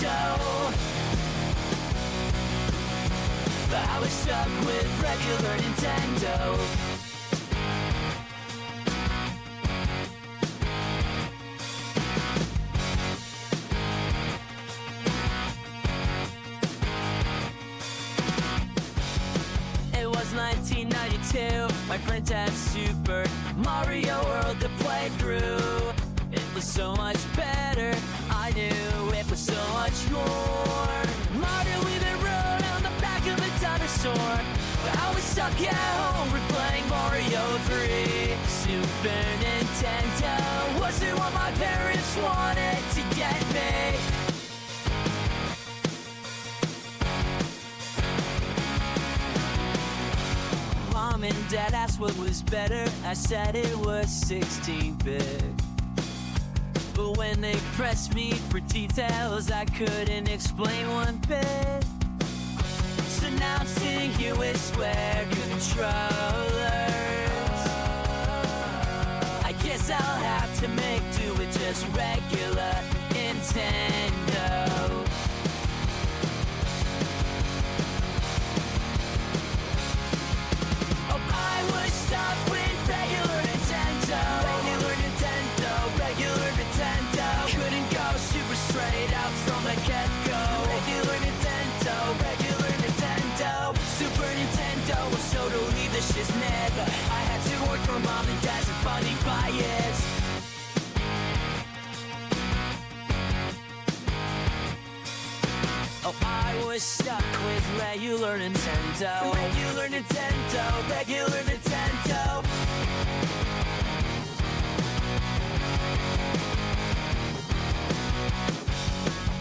show. But I was stuck with regular Nintendo. It was 1992, my friends had Super Mario World to play through. It was so much better, I knew it was so much more. Mario even rode on the back of a dinosaur. But I was stuck at home replaying Mario 3. Super Nintendo wasn't what my parents wanted to get me. Mom and Dad asked what was better, I said it was 16-bit. But when they pressed me for details, I couldn't explain one bit. So now I'm sitting here with square controllers. I guess I'll have to make do with just regular Nintendo. I was stuck with regular Nintendo. Regular Nintendo, regular Nintendo. Couldn't go super straight out from the get-go. Regular Nintendo, regular Nintendo. Super Nintendo was totally the shiznit. I had to work for Mom and Dad to finally buy it. Oh, I was stuck with regular Nintendo. Regular Nintendo, regular Nintendo.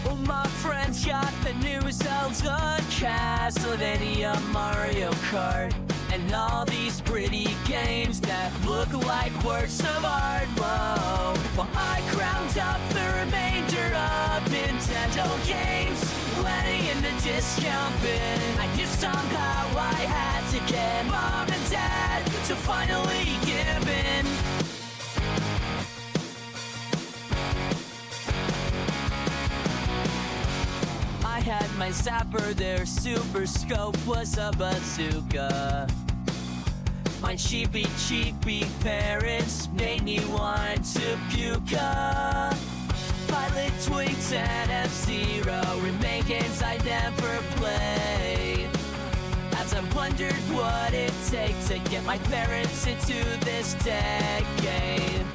Well, my friends got the new Zelda, Castlevania, Mario Kart, and all these pretty games that look like works of art. Whoa. Well, I ground up the remainder of Nintendo games, letting in the discount bin. I knew somehow I had to get Mom and Dad to finally give in. I had my zapper, their super scope was a bazooka. My cheapy parents made me want to puke. Pilot Twinks and F-Zero remain games I never played, as I wondered what it takes to get my parents into this decade.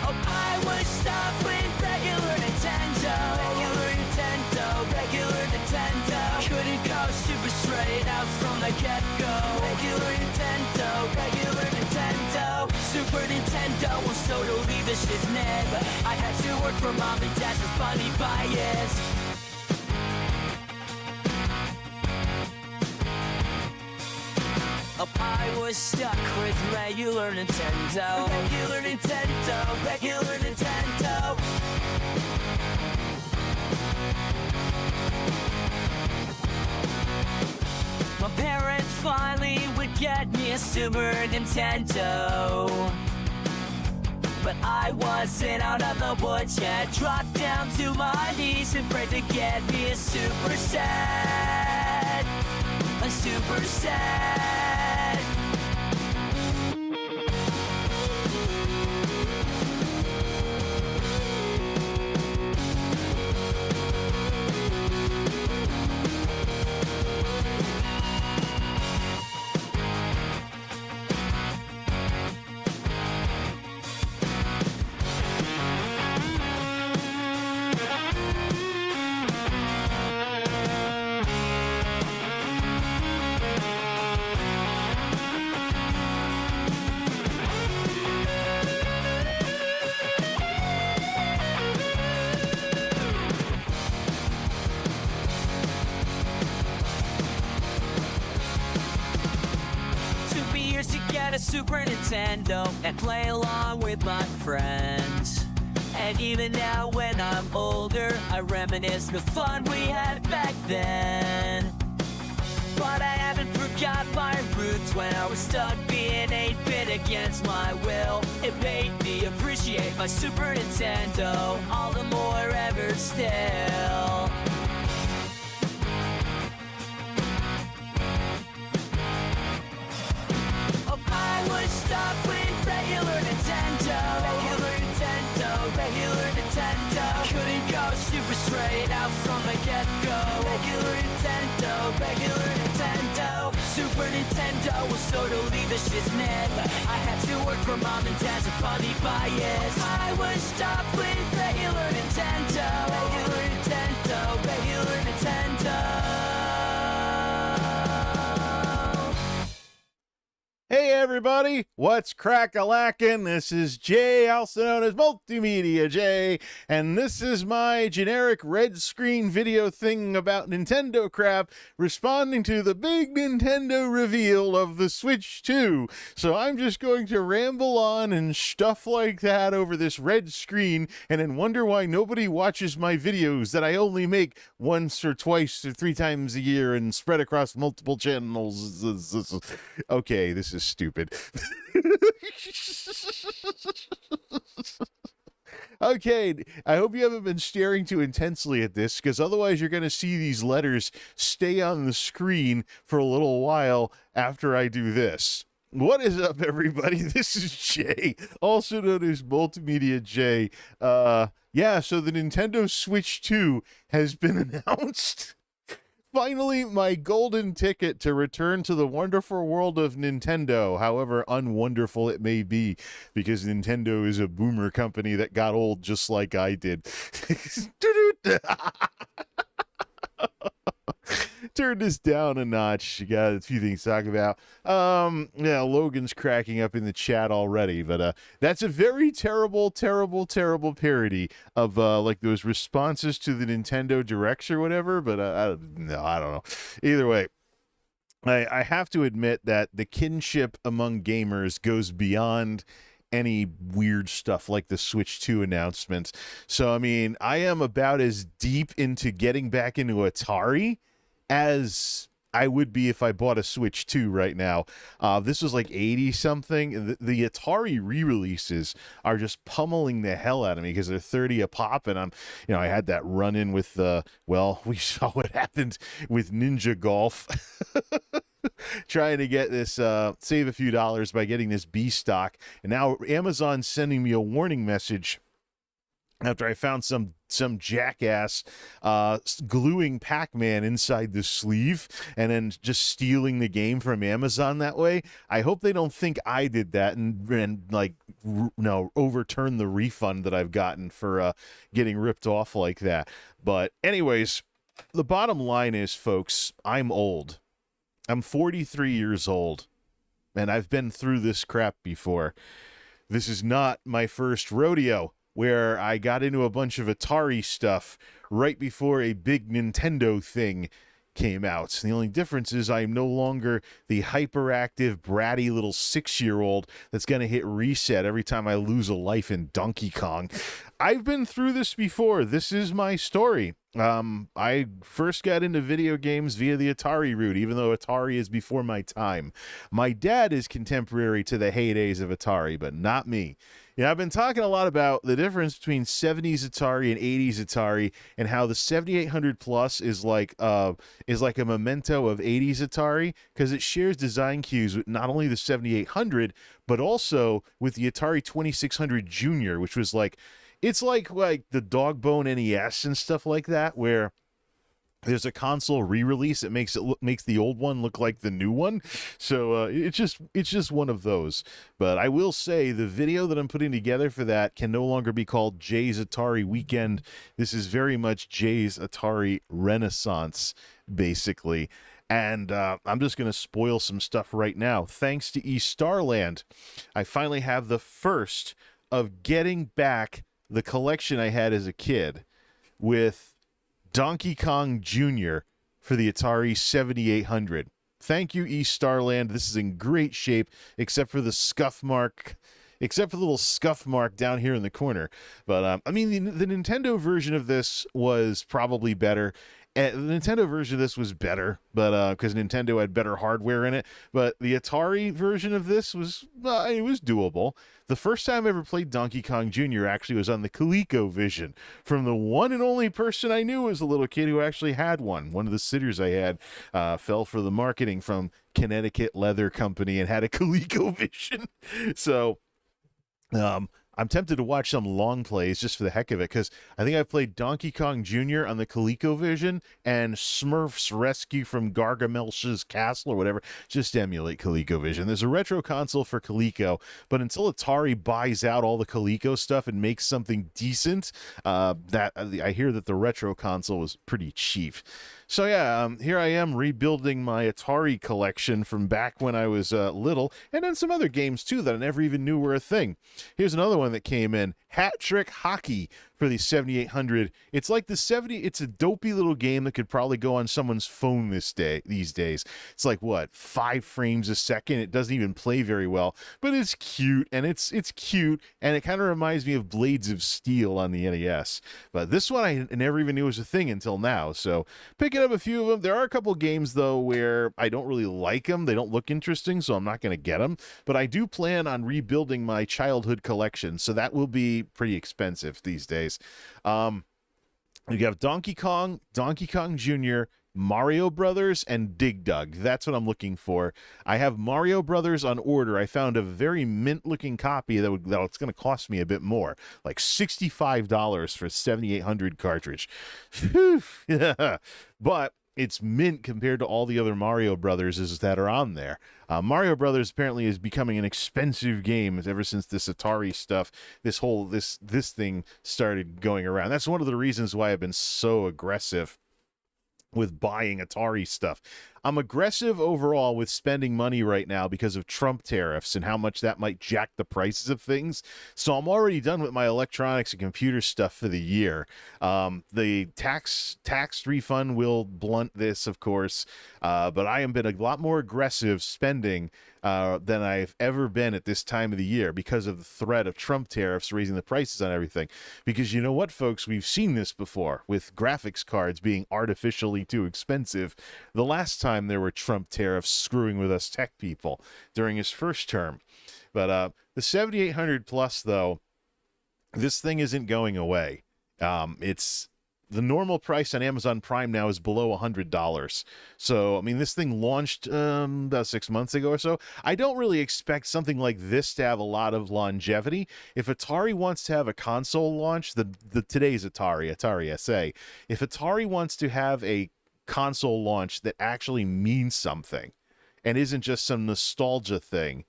Oh, I was stuck with regular Nintendo. Regular Nintendo, regular Nintendo. Couldn't go super straight out from the get-go. Regular Nintendo, regular Nintendo. Super Nintendo was totally the shiznit. I had to work for Mom and Dad to finally buy it. Oh, I was stuck with regular Nintendo. Regular Nintendo, regular Nintendo. My parents finally would get me a Super Nintendo, but I wasn't out of the woods yet. Dropped down to my knees and prayed to get me a super set. A super set. A Super Nintendo and play along with my friends. And even now when I'm older, I reminisce the fun we had back then. But I haven't forgot my roots when I was stuck being 8-bit against my will. It made me appreciate my Super Nintendo all the more ever still. Oh, I would stop with regular Nintendo. Regular Nintendo. Couldn't go super straight out from the get-go. Regular Nintendo. Super Nintendo was totally the shiznit. I had to work for mom and dad's funny bias. I would stop with regular Nintendo. Regular Nintendo. Hey everybody, what's crack-a-lackin'? This is Jay, also known as Multimedia Jay, and this is my generic red screen video thing about Nintendo crap, responding to the big Nintendo reveal of the Switch 2. So I'm just going to ramble on and stuff like that over this red screen, and then wonder why nobody watches my videos that I only make once or twice or 3 times a year and spread across multiple channels. Okay, this is stupid. Okay, I hope you haven't been staring too intensely at this, because otherwise you're going to see these letters stay on the screen for a little while after I do this. What is up, everybody? This is Jay, also known as Multimedia Jay. Yeah, so the Nintendo Switch 2 has been announced. Finally, my golden ticket to return to the wonderful world of Nintendo, however unwonderful it may be, because Nintendo is a boomer company that got old just like I did. Turn this down a notch. You got a few things to talk about. Yeah, Logan's cracking up in the chat already, but that's a very terrible parody of like those responses to the Nintendo Directs or whatever. But I don't know. Either way, I have to admit that the kinship among gamers goes beyond any weird stuff like the Switch 2 announcement. So I mean, I am about as deep into getting back into Atari as I would be if I bought a Switch 2 right now. This was like 80 something. The Atari re-releases are just pummeling the hell out of me because they're 30 a pop, and I had that run-in with well, we saw what happened with Ninja Golf. Trying to get this save a few dollars by getting this B stock, and now Amazon's sending me a warning message after I found some jackass gluing Pac-Man inside the sleeve and then just stealing the game from Amazon that way. I hope they don't think I did that and like overturn the refund that I've gotten for getting ripped off like that. But anyways, the bottom line is, folks, I'm old. I'm 43 years old, and I've been through this crap before. This is not my first rodeo, where I got into a bunch of Atari stuff right before a big Nintendo thing came out. The only difference is I'm no longer the hyperactive, bratty little 6-year-old that's going to hit reset every time I lose a life in Donkey Kong. I've been through this before. This is my story. I first got into video games via the Atari route, even though Atari is before my time. My dad is contemporary to the heydays of Atari, but not me. Yeah, I've been talking a lot about the difference between 70s Atari and 80s Atari, and how the 7800 Plus is like a memento of 80s Atari, because it shares design cues with not only the 7800, but also with the Atari 2600 Junior, which was like, it's like the Dogbone NES and stuff like that, where there's a console re-release that makes the old one look like the new one. So it's just one of those. But I will say the video that I'm putting together for that can no longer be called Jay's Atari Weekend. This is very much Jay's Atari Renaissance, basically. And I'm just going to spoil some stuff right now. Thanks to East Starland, I finally have the first of getting back the collection I had as a kid with Donkey Kong Jr. for the Atari 7800. Thank you, East Starland. This is in great shape, except for the little scuff mark down here in the corner. But I mean, the Nintendo version of this was probably better. And the Nintendo version of this was better, but because Nintendo had better hardware in it. But the Atari version of this was it was doable. The first time I ever played Donkey Kong Jr. actually was on the ColecoVision from the one and only person I knew as a little kid who actually had one. One of the sitters I had fell for the marketing from Connecticut Leather Company and had a ColecoVision. So I'm tempted to watch some long plays just for the heck of it, because I think I played Donkey Kong Jr. on the ColecoVision and Smurfs Rescue from Gargamel's Castle or whatever, just to emulate ColecoVision. There's a retro console for Coleco, but until Atari buys out all the Coleco stuff and makes something decent, that I hear that the retro console was pretty cheap. So yeah, here I am rebuilding my Atari collection from back when I was little, and then some other games too that I never even knew were a thing. Here's another one that came in, Hat Trick Hockey for the 7800. It's like it's a dopey little game that could probably go on someone's phone these days. It's like, what, 5 frames a second? It doesn't even play very well, but it's cute, and it's cute, and it kind of reminds me of Blades of Steel on the NES. But this one I never even knew was a thing until now, so picking up a few of them. There are a couple games, though, where I don't really like them. They don't look interesting, so I'm not going to get them, but I do plan on rebuilding my childhood collection, so that will be pretty expensive these days. You have Donkey Kong Jr., Mario Brothers, and Dig Dug. That's what I'm looking for. I have Mario Brothers on order. I found a very mint-looking copy that's going to cost me a bit more, like $65 for a 7800 cartridge. But it's mint compared to all the other Mario Brothers that are on there. Mario Brothers apparently is becoming an expensive game ever since this Atari stuff, this thing started going around. That's one of the reasons why I've been so aggressive with buying Atari stuff. I'm aggressive overall with spending money right now because of Trump tariffs and how much that might jack the prices of things. So I'm already done with my electronics and computer stuff for the year. The tax refund will blunt this, of course, but I have been a lot more aggressive spending than I've ever been at this time of the year because of the threat of Trump tariffs raising the prices on everything. Because you know what, folks? We've seen this before with graphics cards being artificially too expensive. The last time there were Trump tariffs screwing with us tech people during his first term. But the 7800 Plus, though, this thing isn't going away. It's the normal price on Amazon Prime now is below $100. So, I mean, this thing launched about 6 months ago or so. I don't really expect something like this to have a lot of longevity. If Atari wants to have a console launch, today's Atari SA, if Atari wants to have a console launch that actually means something and isn't just some nostalgia thing,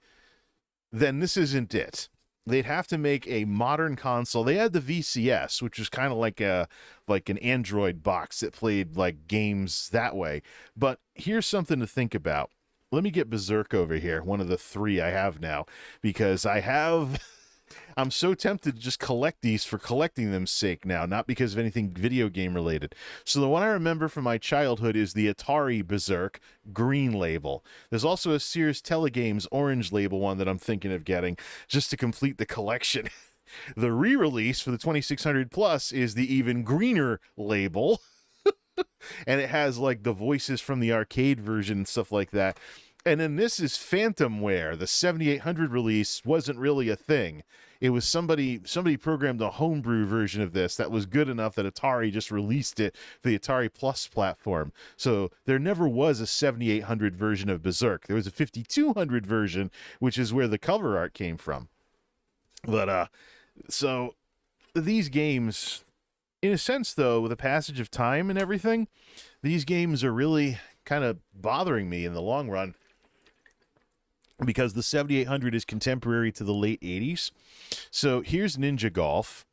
then this isn't it. They'd have to make a modern console. They had the VCS, which was kind of like an Android box that played like games that way. But here's something to think about. Let me get Berserk over here, one of the 3 I have now, because I'm so tempted to just collect these for collecting them's sake now, not because of anything video game related. So the one I remember from my childhood is the Atari Berserk green label. There's also a Sears Telegames orange label one that I'm thinking of getting just to complete the collection. The re-release for the 2600 Plus is the even greener label. And it has like the voices from the arcade version and stuff like that. And then this is Phantomware. The 7800 release wasn't really a thing. It was somebody programmed a homebrew version of this that was good enough that Atari just released it for the Atari Plus platform. So there never was a 7800 version of Berserk. There was a 5200 version, which is where the cover art came from. But so these games, in a sense, though, with the passage of time and everything, these games are really kind of bothering me in the long run, because the 7800 is contemporary to the late 80s. So here's Ninja Golf,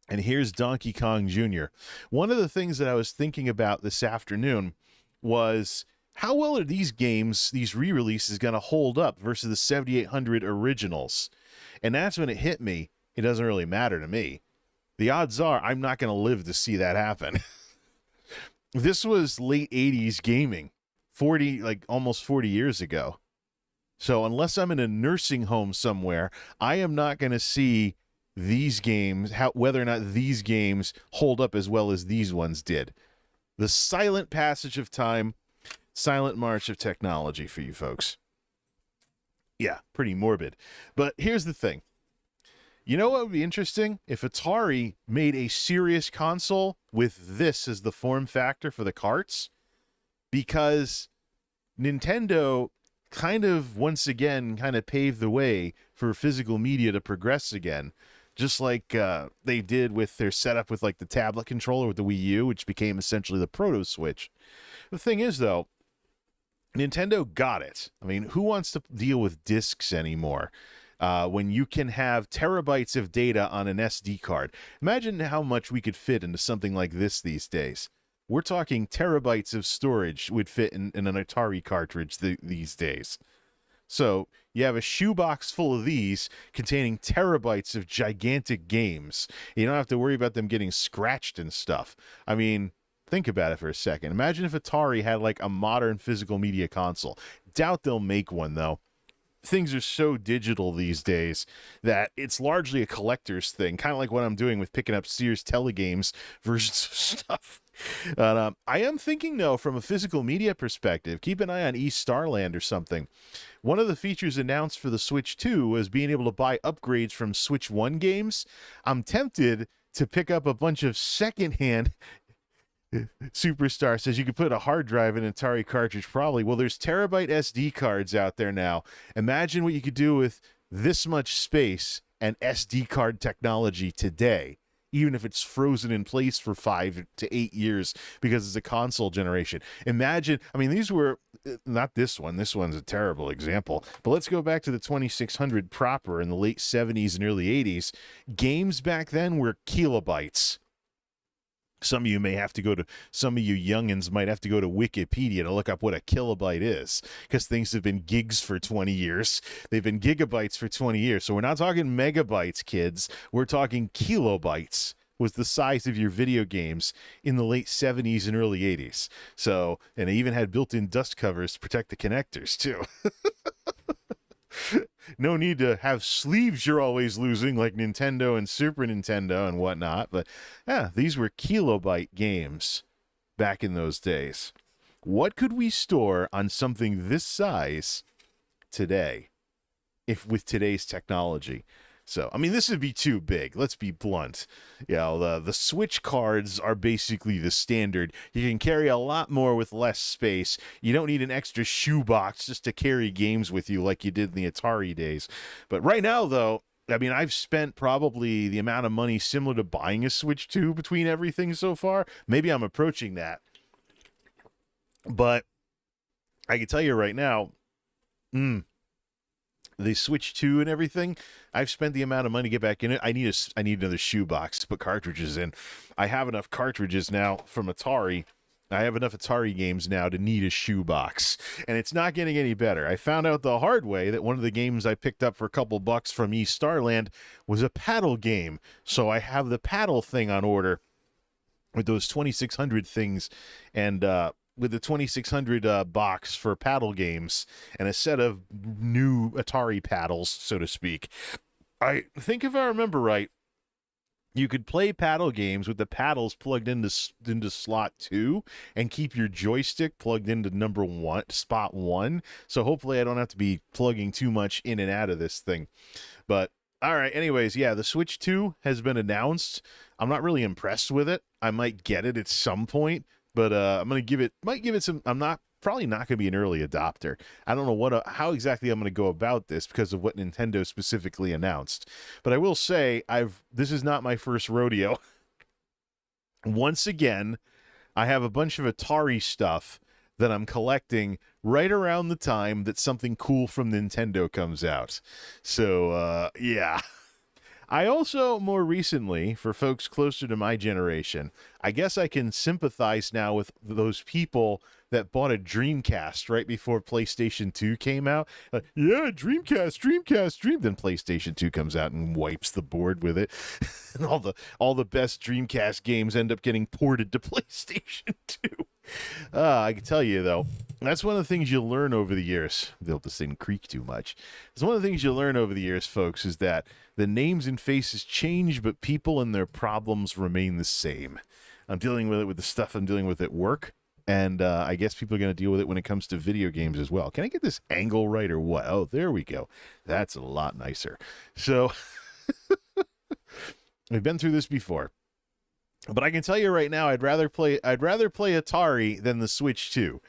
and here's Donkey Kong Jr. One of the things that I was thinking about this afternoon was, how well are these games, these re-releases, going to hold up versus the 7800 originals? And that's when it hit me. It doesn't really matter to me. The odds are I'm not going to live to see that happen. This was late 80s gaming, almost 40 years ago. So unless I'm in a nursing home somewhere, I am not going to see these games, whether or not these games hold up as well as these ones did. The silent passage of time, silent march of technology for you folks. Yeah, pretty morbid. But here's the thing. You know what would be interesting? If Atari made a serious console with this as the form factor for the carts, because Nintendo kind of, once again, kind of paved the way for physical media to progress again, just like they did with their setup with like the tablet controller with the Wii U, which became essentially the Proto Switch. The thing is, though, Nintendo got it. I mean, who wants to deal with discs anymore? When you can have terabytes of data on an SD card. Imagine how much we could fit into something like this these days. We're talking terabytes of storage would fit in an Atari cartridge these days. So you have a shoebox full of these containing terabytes of gigantic games. You don't have to worry about them getting scratched and stuff. I mean, think about it for a second. Imagine if Atari had like a modern physical media console. Doubt they'll make one, though. Things are so digital these days that it's largely a collector's thing, kind of like what I'm doing with picking up Sears Telegames versions of stuff. I am thinking, though, from a physical media perspective, keep an eye on East Starland or something. One of the features announced for the Switch 2 was being able to buy upgrades from Switch 1 games. I'm tempted to pick up a bunch of secondhand. Superstar says you could put a hard drive in an Atari cartridge, probably. Well, there's terabyte SD cards out there now. Imagine what you could do with this much space and SD card technology today, even if it's frozen in place for 5 to 8 years because it's a console generation. Imagine, I mean, these were, not this one. This one's a terrible example. But let's go back to the 2600 proper in the late 70s and early 80s. Games back then were kilobytes. Some of you may have to go to, some of you youngins might have to go to Wikipedia to look up what a kilobyte is, because things have been gigs for 20 years. They've been gigabytes for 20 years. So we're not talking megabytes, kids. We're talking kilobytes was the size of your video games in the late 70s and early 80s. So, and they even had built-in dust covers to protect the connectors, too. No need to have sleeves you're always losing like Nintendo and Super Nintendo and whatnot. But yeah, these were kilobyte games back in those days. What could we store on something this size today if with today's technology? So, I mean, this would be too big. Let's be blunt. You know, the Switch cards are basically the standard. You can carry a lot more with less space. You don't need an extra shoebox just to carry games with you like you did in the Atari days. But right now, though, I mean, I've spent probably the amount of money similar to buying a Switch 2 between everything so far. Maybe I'm approaching that. But I can tell you right now, the Switch 2 and everything, I've spent the amount of money to get back in it. I need another shoebox to put cartridges in. I have enough cartridges now from Atari. I have enough Atari games now to need a shoebox. And it's not getting any better. I found out the hard way that one of the games I picked up for a couple bucks from East Starland was a paddle game. So I have the paddle thing on order with those 2600 things, and with the 2600 box for paddle games and a set of new Atari paddles, so to speak. I think if I remember right, you could play paddle games with the paddles plugged into slot 2 and keep your joystick plugged into spot 1. So hopefully I don't have to be plugging too much in and out of this thing. But all right, anyways, yeah, the Switch 2 has been announced. I'm not really impressed with it. I might get it at some point. But I'm gonna give it some. Probably not gonna be an early adopter. I don't know how exactly I'm gonna go about this because of what Nintendo specifically announced. But I will say this is not my first rodeo. Once again, I have a bunch of Atari stuff that I'm collecting right around the time that something cool from Nintendo comes out. So yeah. I also, more recently, for folks closer to my generation, I guess I can sympathize now with those people that bought a Dreamcast right before PlayStation 2 came out. Yeah, Dreamcast. Then PlayStation 2 comes out and wipes the board with it. And all the best Dreamcast games end up getting ported to PlayStation 2. I can tell you, though, that's one of the things you learn over the years. They'll just didn't creak too much. It's one of the things you learn over the years, folks, is that the names and faces change, but people and their problems remain the same. I'm dealing with it with the stuff I'm dealing with at work. And I guess people are going to deal with it when it comes to video games as well. Can I get this angle right or what? Oh, there we go. That's a lot nicer. So we've been through this before. But I can tell you right now, I'd rather play Atari than the Switch 2.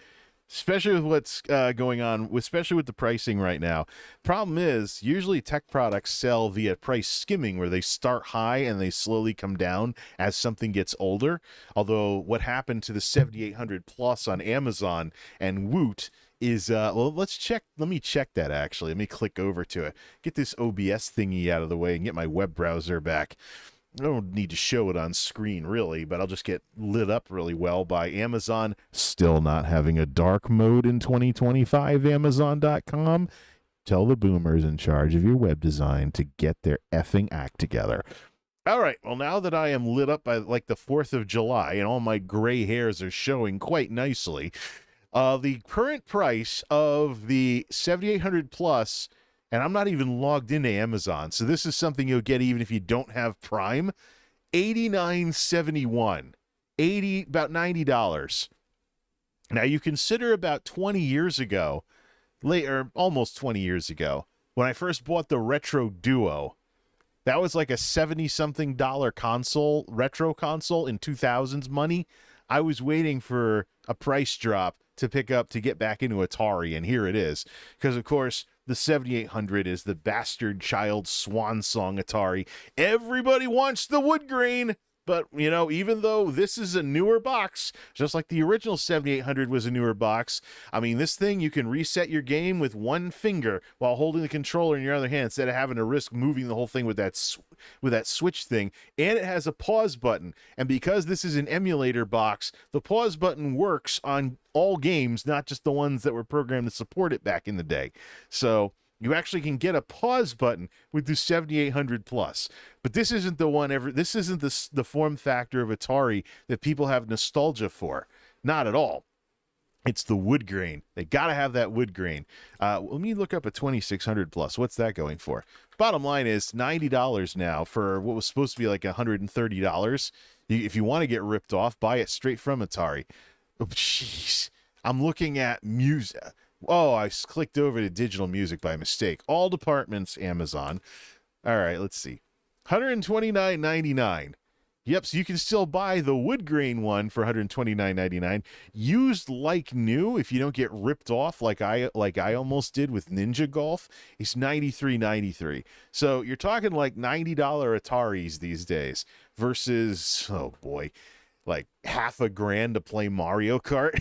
Especially with what's going on, especially with the pricing right now. Problem is, usually tech products sell via price skimming, where they start high and they slowly come down as something gets older. Although what happened to the 7800 Plus on Amazon and Woot is, well, let me check that actually. Let me click over to it. Get this OBS thingy out of the way and get my web browser back. I don't need to show it on screen, really, but I'll just get lit up really well by Amazon. Still not having a dark mode in 2025, Amazon.com. Tell the boomers in charge of your web design to get their effing act together. All right, well, now that I am lit up by like the 4th of July and all my gray hairs are showing quite nicely, the current price of the 7800 Plus, and I'm not even logged into Amazon, so this is something you'll get even if you don't have Prime. $89.71, about $90. Now you consider about 20 years ago, almost 20 years ago, when I first bought the Retro Duo. That was like a $70-something console, retro console in 2000s money. I was waiting for a price drop to get back into Atari, and here it is. Because, of course, the 7800 is the bastard child swan song Atari. Everybody wants the wood grain. But, you know, even though this is a newer box, just like the original 7800 was a newer box, I mean, this thing, you can reset your game with one finger while holding the controller in your other hand instead of having to risk moving the whole thing with that switch thing. And it has a pause button. And because this is an emulator box, the pause button works on all games, not just the ones that were programmed to support it back in the day. So you actually can get a pause button with the 7800 Plus. But this isn't the one this isn't the form factor of Atari that people have nostalgia for. Not at all. It's the wood grain. They got to have that wood grain. Let me look up a 2600 Plus. What's that going for? Bottom line is $90 now for what was supposed to be like $130. If you want to get ripped off, buy it straight from Atari. Oh, jeez. I'm looking at music. Oh, I clicked over to digital music by mistake. All departments, Amazon. All right, let's see. $129.99. Yep, so you can still buy the wood grain one for $129.99. Used like new, if you don't get ripped off like I almost did with Ninja Golf, it's $93.93. So you're talking like $90 Ataris these days versus, oh boy, like $1,000 to play Mario Kart.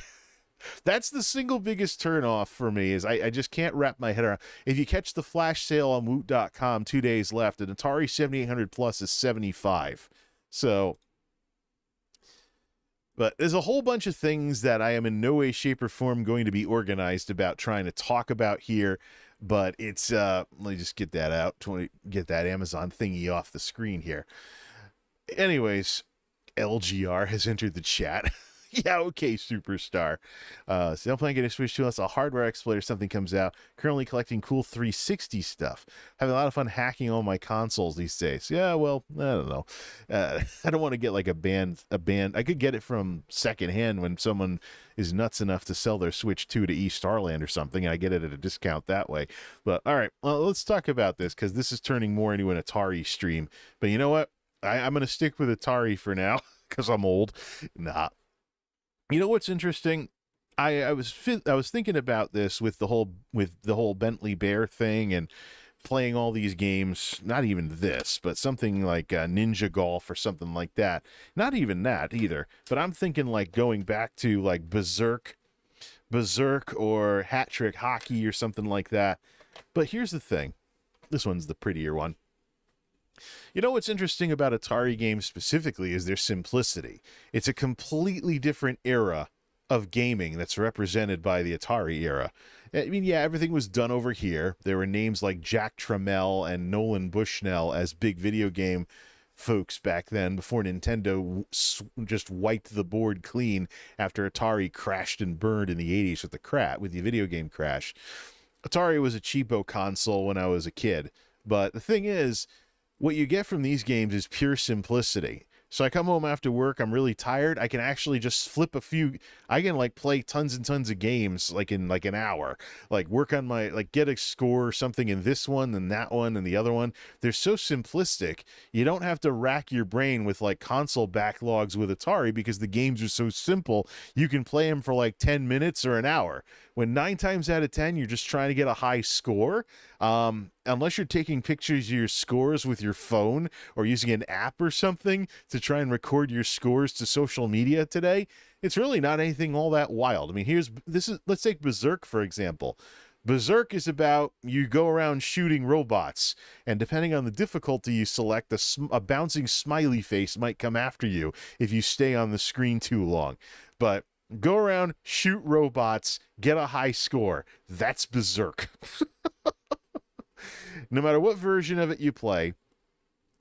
That's the single biggest turnoff for me is I just can't wrap my head around. If you catch the flash sale on Woot.com, 2 days left, an Atari 7800 Plus is $75. So, but there's a whole bunch of things that I am in no way, shape, or form going to be organized about trying to talk about here. But it's, let me just get that out, get that Amazon thingy off the screen here. Anyways, LGR has entered the chat. Yeah, okay, superstar. Still playing getting Switch 2 unless a hardware exploit or something comes out. Currently collecting cool 360 stuff. Having a lot of fun hacking all my consoles these days. Yeah, well, I don't know. I don't want to get like a band. I could get it from secondhand when someone is nuts enough to sell their Switch 2 to East Starland or something, and I get it at a discount that way. But all right, well, let's talk about this because this is turning more into an Atari stream. But you know what? I'm going to stick with Atari for now because I'm old. Nah. You know what's interesting? I was thinking about this with the whole Bentley Bear thing and playing all these games. Not even this, but something like Ninja Golf or something like that. Not even that either. But I'm thinking like going back to like Berserk or Hat Trick Hockey or something like that. But here's the thing. This one's the prettier one. You know what's interesting about Atari games specifically is their simplicity. It's a completely different era of gaming that's represented by the Atari era. I mean, yeah, everything was done over here. There were names like Jack Tramiel and Nolan Bushnell as big video game folks back then before Nintendo just wiped the board clean after Atari crashed and burned in the 80s with the video game crash. Atari was a cheapo console when I was a kid, but the thing is, what you get from these games is pure simplicity. So I come home after work, I'm really tired. I can actually just flip a few. I can like play tons and tons of games like in like an hour. Like work on my like get a score or something in this one and that one and the other one. They're so simplistic. You don't have to rack your brain with like console backlogs with Atari because the games are so simple. You can play them for like 10 minutes or an hour. When 9 times out of 10 you're just trying to get a high score, unless you're taking pictures of your scores with your phone or using an app or something to try and record your scores to social media today, it's really not anything all that wild. I mean, let's take Berserk for example. Berserk is about you go around shooting robots, and depending on the difficulty you select, a bouncing smiley face might come after you if you stay on the screen too long. But go around, shoot robots, get a high score. That's Berserk. No matter what version of it you play,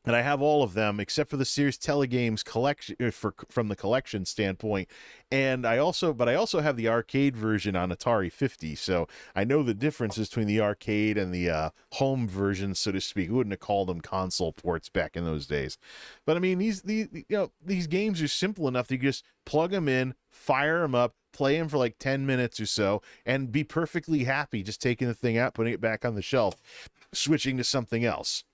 and I have all of them except for the Sears Telegames collection from the collection standpoint, and I also have the arcade version on Atari 50, so I know the differences between the arcade and the home version, so to speak. We wouldn't have called them console ports back in those days, but I mean these games are simple enough that you just plug them in, fire them up, play them for like 10 minutes or so, and be perfectly happy just taking the thing out, putting it back on the shelf, switching to something else.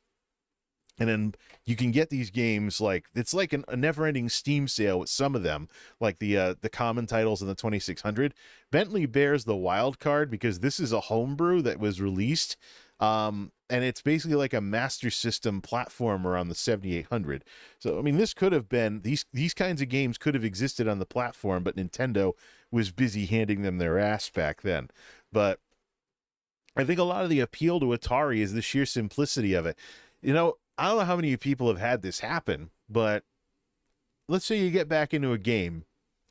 And then you can get these games like it's like a never-ending Steam sale with some of them, like the common titles in the 2600. Bentley bears the wild card because this is a homebrew that was released, and it's basically like a Master System platformer on the 7800. So I mean, this could have been these kinds of games could have existed on the platform, but Nintendo was busy handing them their ass back then. But I think a lot of the appeal to Atari is the sheer simplicity of it. You know, I don't know how many people have had this happen, but let's say you get back into a game.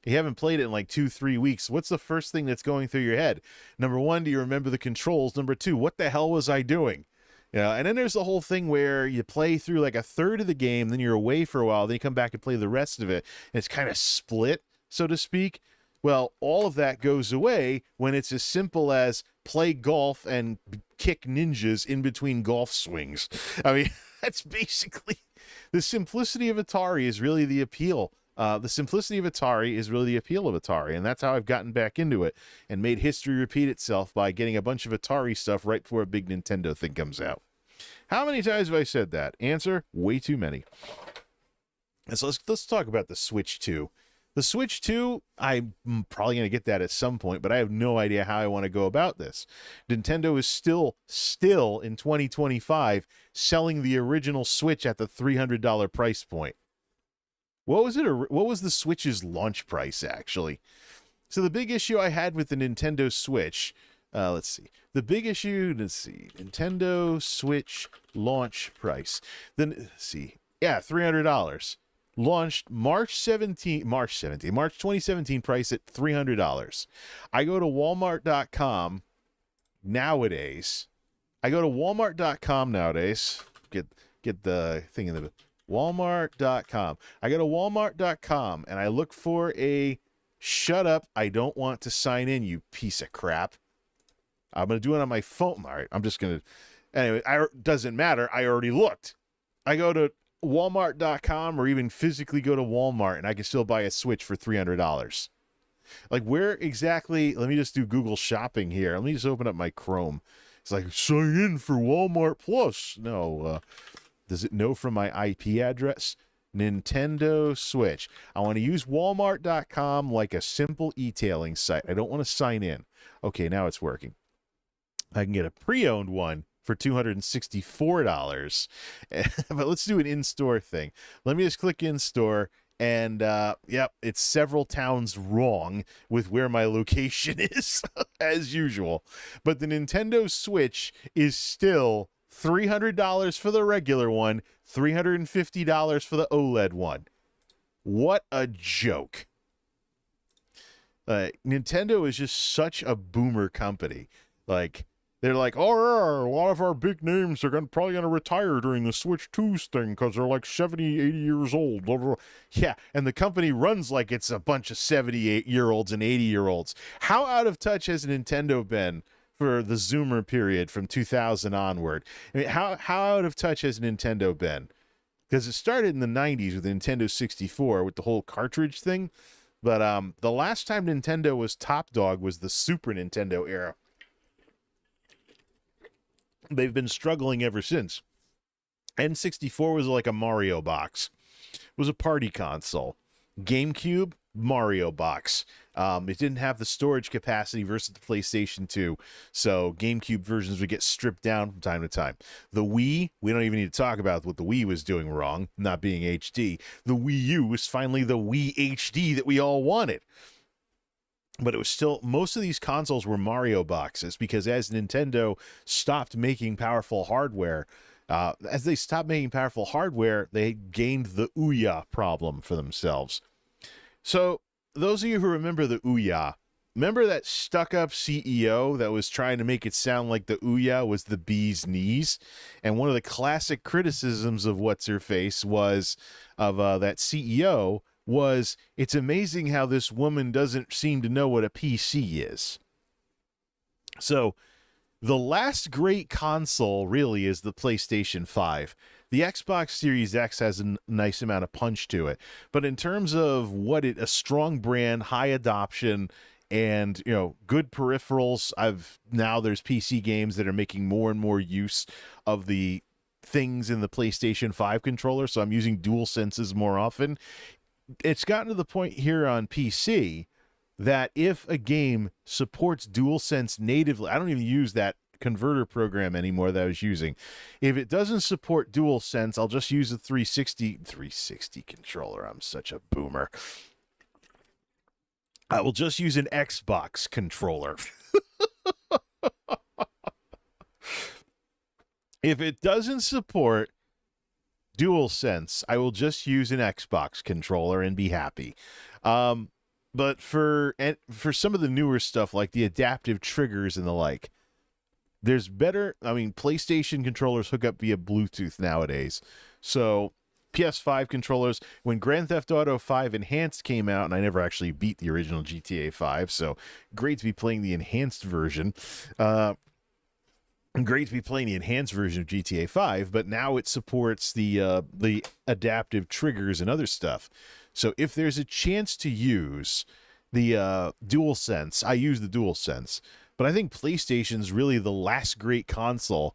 You haven't played it in like 2-3 weeks. What's the first thing that's going through your head? Number one, do you remember the controls? Number two, what the hell was I doing? You know, and then there's the whole thing where you play through like a third of the game, then you're away for a while, then you come back and play the rest of it, and it's kind of split, so to speak. Well, all of that goes away when it's as simple as play golf and kick ninjas in between golf swings. I mean, that's basically the simplicity of Atari is really the appeal. The simplicity of Atari is really the appeal of Atari, and that's how I've gotten back into it and made history repeat itself by getting a bunch of Atari stuff right before a big Nintendo thing comes out. How many times have I said that? Answer, way too many. And so let's talk about the Switch 2. The Switch 2, I'm probably going to get that at some point, but I have no idea how I want to go about this. Nintendo is still in 2025 selling the original Switch at the $300 price point. What was the Switch's launch price, actually? So the big issue I had with the Nintendo Switch, let's see. Nintendo Switch launch price. Then, let's see. Yeah, $300. Launched March 2017, price at $300. I go to Walmart.com nowadays. Get the thing in the Walmart.com. I go to Walmart.com and I look for a shut up, I don't want to sign in, you piece of crap. I'm going to do it on my phone. All right, I'm just going to. Anyway, doesn't matter. I already looked. I go to Walmart.com or even physically go to Walmart and I can still buy a Switch for $300. Like, where exactly? Let me just do Google Shopping here. Let me just open up my Chrome. It's like, sign in for Walmart Plus. No, does it know from my IP address? Nintendo Switch. I want to use Walmart.com like a simple e-tailing site. I don't want to sign in. Okay, now it's working. I can get a pre-owned one for $264. But let's do an in-store thing. Let me just click in-store, and yep, it's several towns wrong with where my location is, as usual. But the Nintendo Switch is still $300 for the regular one, $350 for the OLED one. What a joke. Nintendo is just such a boomer company. Like, they're like, oh, yeah, a lot of our big names are probably going to retire during the Switch 2's thing because they're like 70, 80 years old. Blah, blah, blah. Yeah, and the company runs like it's a bunch of 78-year-olds and 80-year-olds. How out of touch has Nintendo been for the Zoomer period from 2000 onward? I mean, how out of touch has Nintendo been? because it started in the 90s with the Nintendo 64 with the whole cartridge thing. But the last time Nintendo was top dog was the Super Nintendo era. They've been struggling ever since. N64 was like a Mario box. It was a party console. GameCube, Mario box. It didn't have the storage capacity versus the PlayStation 2, so GameCube versions would get stripped down from time to time. The Wii, we don't even need to talk about what the Wii was doing wrong, not being HD. The Wii U was finally the Wii HD that we all wanted. But it was still, most of these consoles were Mario boxes, because as Nintendo stopped making powerful hardware, they gained the Ouya problem for themselves. So those of you who remember the Ouya, remember that stuck-up CEO that was trying to make it sound like the Ouya was the bee's knees? And one of the classic criticisms of What's-Her-Face was, of that CEO, was, it's amazing how this woman doesn't seem to know what a PC is. So the last great console really is the PlayStation 5. The Xbox Series X has a nice amount of punch to it, but in terms of a strong brand, high adoption, and good peripherals, there's PC games that are making more and more use of the things in the PlayStation 5 controller, so I'm using dual senses more often. It's gotten to the point here on PC that if a game supports DualSense natively, I don't even use that converter program anymore that I was using. If it doesn't support DualSense, I'll just use a 360 controller. I'm such a boomer. I will just use an Xbox controller. If it doesn't support DualSense, I will just use an Xbox controller and be happy. But for some of the newer stuff, like the adaptive triggers and the like, there's better. I mean, PlayStation controllers hook up via Bluetooth nowadays. So PS5 controllers, when Grand Theft Auto 5 Enhanced came out, and I never actually beat the original GTA 5, so great to be playing the enhanced version. Great to be playing the enhanced version of GTA 5, but now it supports the adaptive triggers and other stuff. So if there's a chance to use the DualSense, I use the DualSense. But I think PlayStation's really the last great console.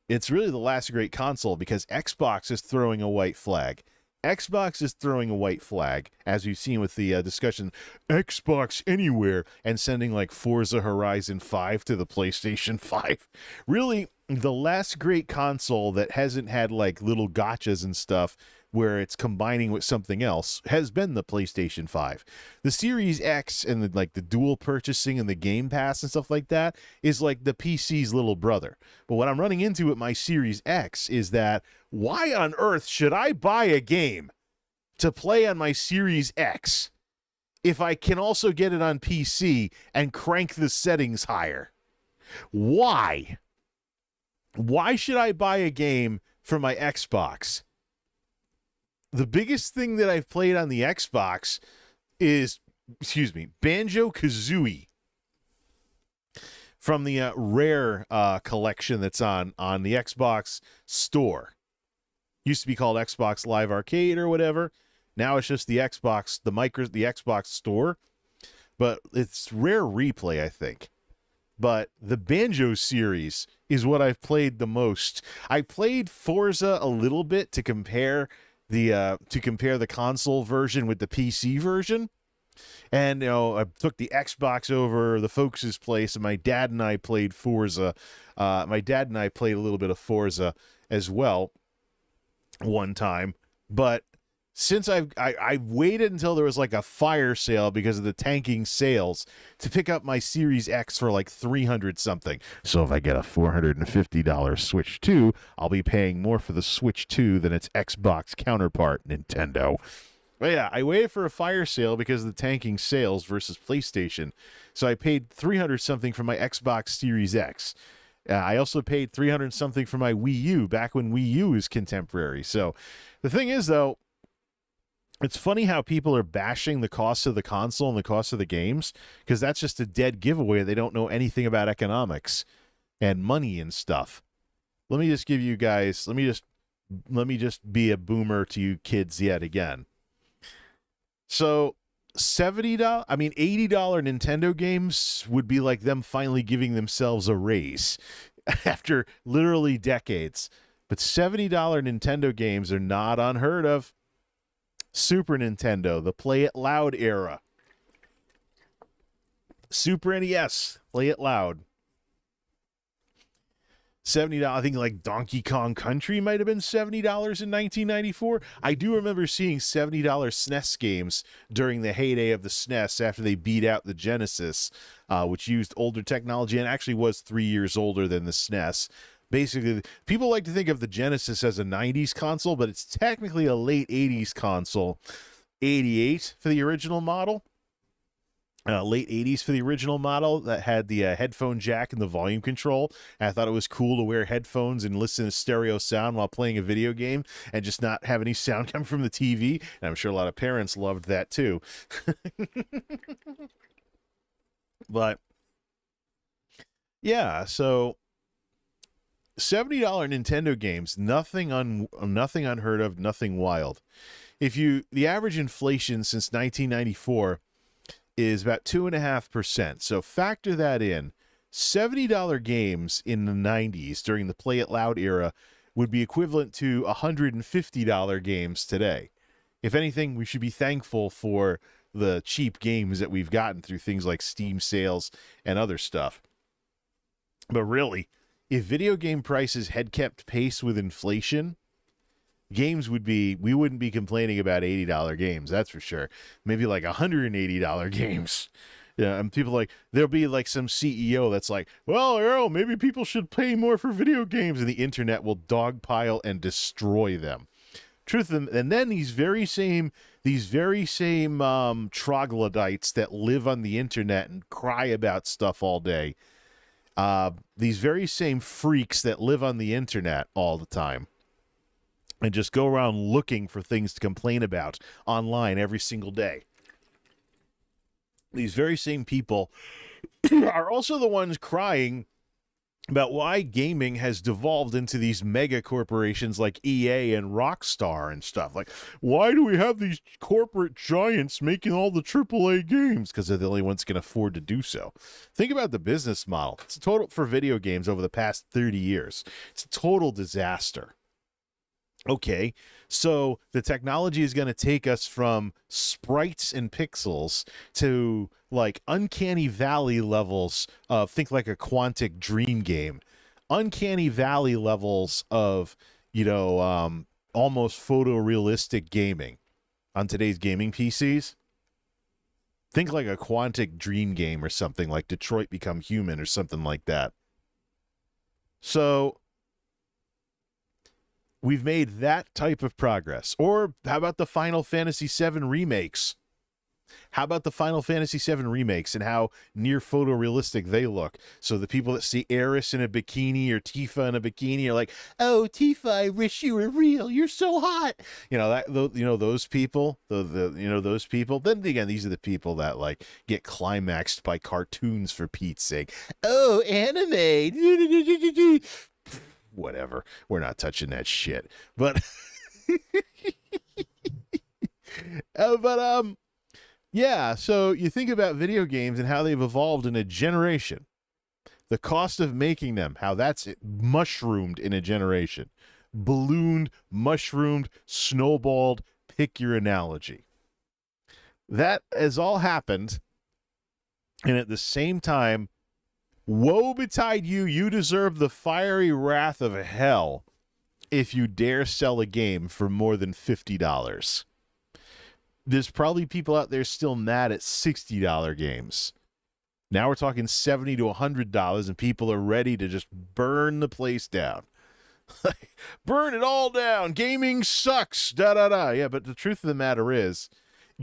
It's really the last great console because Xbox is throwing a white flag. Xbox is throwing a white flag, as we've seen with the discussion, Xbox Anywhere, and sending like Forza Horizon 5 to the PlayStation 5. Really, the last great console that hasn't had like little gotchas and stuff where it's combining with something else has been the PlayStation 5. The Series X and the dual purchasing and the Game Pass and stuff like that is like the PC's little brother. But what I'm running into with my Series X is that why on earth should I buy a game to play on my Series X if I can also get it on PC and crank the settings higher? Why? Why should I buy a game for my Xbox? The biggest thing that I've played on the Xbox is, Banjo-Kazooie from the Rare collection that's on the Xbox Store. Used to be called Xbox Live Arcade or whatever. Now it's just the Xbox, the Xbox Store. But it's Rare Replay, I think. But the Banjo series is what I've played the most. I played Forza a little bit to compare the console version with the PC version. And I took the Xbox over the folks' place, and my dad and I played Forza. My dad and I played a little bit of Forza as well one time. But since I waited until there was like a fire sale because of the tanking sales to pick up my Series X for like $300 something. So if I get a $450 Switch 2, I'll be paying more for the Switch 2 than its Xbox counterpart, Nintendo. But yeah, I waited for a fire sale because of the tanking sales versus PlayStation. So I paid $300 something for my Xbox Series X. I also paid $300 something for my Wii U back when Wii U was contemporary. So the thing is, though, it's funny how people are bashing the cost of the console and the cost of the games, because that's just a dead giveaway. They don't know anything about economics and money and stuff. Let me just be a boomer to you kids yet again. So $70, I mean $80 Nintendo games would be like them finally giving themselves a raise after literally decades. But $70 Nintendo games are not unheard of. Super Nintendo, the Play It Loud era. Super NES, Play It Loud. $70. I think like Donkey Kong Country might have been $70 in 1994. I do remember seeing $70 SNES games during the heyday of the SNES after they beat out the Genesis, which used older technology and actually was 3 years older than the SNES. Basically, people like to think of the Genesis as a 90s console, but it's technically a late 80s console. 88 for the original model. Late 80s for the original model that had the headphone jack and the volume control. And I thought it was cool to wear headphones and listen to stereo sound while playing a video game and just not have any sound come from the TV. And I'm sure a lot of parents loved that too. But yeah, so $70 Nintendo games, nothing unheard of, nothing wild. The average inflation since 1994 is about 2.5%. So factor that in. $70 games in the 90s during the Play It Loud era would be equivalent to $150 games today. If anything, we should be thankful for the cheap games that we've gotten through things like Steam sales and other stuff. But really, if video game prices had kept pace with inflation, we wouldn't be complaining about $80 games, that's for sure. Maybe like $180 games. Yeah, and people there'll be like some CEO that's like, well, maybe people should pay more for video games, and the internet will dogpile and destroy them. And then these very same troglodytes that live on the internet and cry about stuff all day, these very same freaks that live on the internet all the time and just go around looking for things to complain about online every single day. These very same people are also the ones crying about why gaming has devolved into these mega corporations like EA and Rockstar and stuff. Like, why do we have these corporate giants making all the AAA games? Because they're the only ones who can afford to do so. Think about the business model. It's a total for video games over the past 30 years. It's a total disaster. Okay, so the technology is going to take us from sprites and pixels to like uncanny valley levels of, think like a Quantic Dream game, uncanny valley levels of, almost photorealistic gaming on today's gaming PCs. Think like a Quantic Dream game or something like Detroit Become Human or something like that. So we've made that type of progress. Or how about the Final Fantasy VII remakes? How about the Final Fantasy VII remakes and how near photorealistic they look? So the people that see Aeris in a bikini or Tifa in a bikini are like, "Oh, Tifa, I wish you were real. You're so hot." Those people. Those people. Then again, these are the people that like get climaxed by cartoons, for Pete's sake. Oh, anime. Whatever. We're not touching that shit. But yeah, so you think about video games and how they've evolved in a generation. The cost of making them, how that's mushroomed in a generation. Ballooned, mushroomed, snowballed, pick your analogy. That has all happened, and at the same time, woe betide you, you deserve the fiery wrath of hell if you dare sell a game for more than $50. There's probably people out there still mad at $60 games. Now we're talking $70 to $100, and people are ready to just burn the place down. Burn it all down. Gaming sucks. Da-da-da. Yeah, but the truth of the matter is,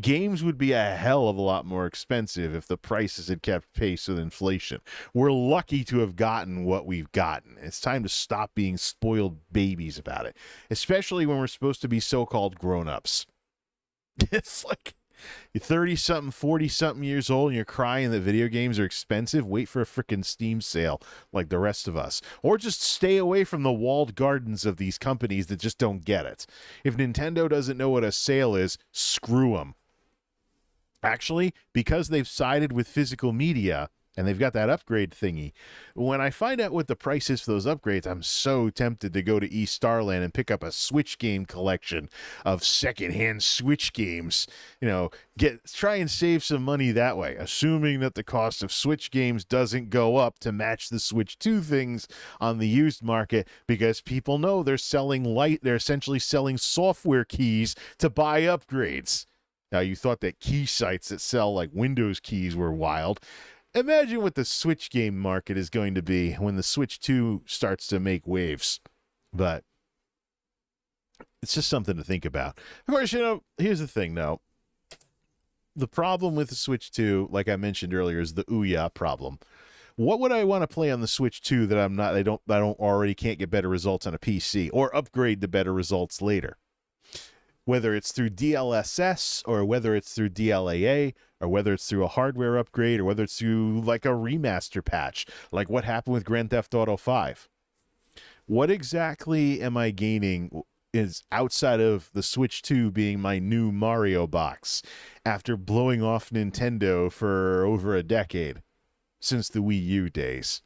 games would be a hell of a lot more expensive if the prices had kept pace with inflation. We're lucky to have gotten what we've gotten. It's time to stop being spoiled babies about it, especially when we're supposed to be so-called grown-ups. It's like, You're 30 something, 40 something years old, and you're crying that video games are expensive. Wait for a freaking Steam sale like the rest of us. Or just stay away from the walled gardens of these companies that just don't get it. If Nintendo doesn't know what a sale is, screw them. Actually, because they've sided with physical media and they've got that upgrade thingy, when I find out what the price is for those upgrades, I'm so tempted to go to East Starland and pick up a Switch game collection of secondhand Switch games. You know, try and save some money that way, assuming that the cost of Switch games doesn't go up to match the Switch 2 things on the used market, because people know they're essentially selling software keys to buy upgrades. Now, you thought that key sites that sell like Windows keys were wild. Imagine what the Switch game market is going to be when the Switch 2 starts to make waves. But it's just something to think about. Of course, here's the thing, though. The problem with the Switch 2, like I mentioned earlier, is the Uhhhh problem. What would I want to play on the Switch 2 that I don't already can't get better results on a PC, or upgrade to better results later? Whether it's through DLSS, or whether it's through DLAA, or whether it's through a hardware upgrade, or whether it's through like a remaster patch, like what happened with Grand Theft Auto 5. What exactly am I gaining is outside of the Switch 2 being my new Mario box after blowing off Nintendo for over a decade since the Wii U days?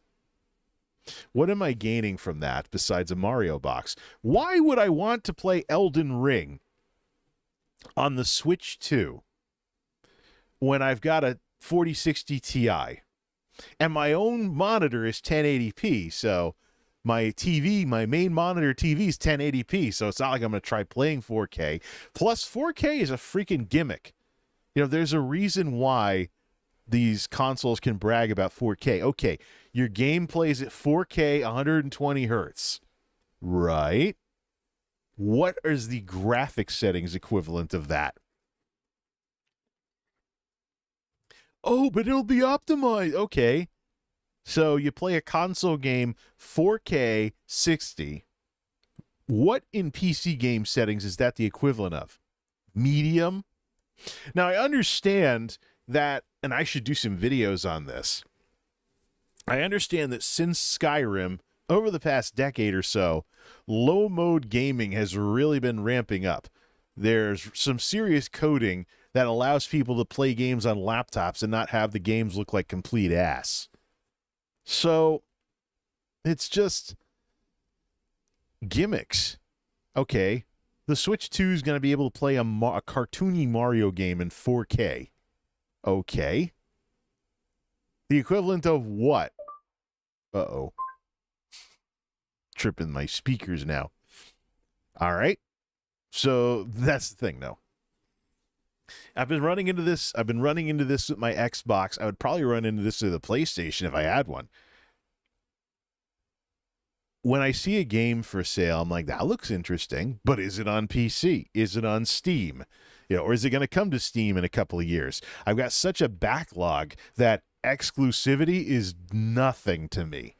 What am I gaining from that besides a Mario box? Why would I want to play Elden Ring on the Switch 2 when I've got a 4060 Ti and my own monitor is 1080p? So my main monitor TV is 1080p, so it's not like I'm going to try playing 4K. Plus, 4K is a freaking gimmick. There's a reason why these consoles can brag about 4K. Okay, your game plays at 4K 120 hertz, right? What is the graphic settings equivalent of that? Oh, but it'll be optimized. Okay. So you play a console game 4K 60. What in PC game settings is that the equivalent of? Medium? Now, I understand that, and I should do some videos on this. I understand that since Skyrim, over the past decade or so, low mode gaming has really been ramping up. There's some serious coding that allows people to play games on laptops and not have the games look like complete ass. So it's just gimmicks. Okay, the Switch 2 is going to be able to play a cartoony Mario game in 4K. Okay. The equivalent of what? Uh-oh. Tripping my speakers now. All right. So that's the thing, though. I've been running into this with my Xbox. I would probably run into this with the PlayStation if I had one. When I see a game for sale, I'm like, that looks interesting, but is it on PC? Is it on Steam? Or is it going to come to Steam in a couple of years? I've got such a backlog that exclusivity is nothing to me.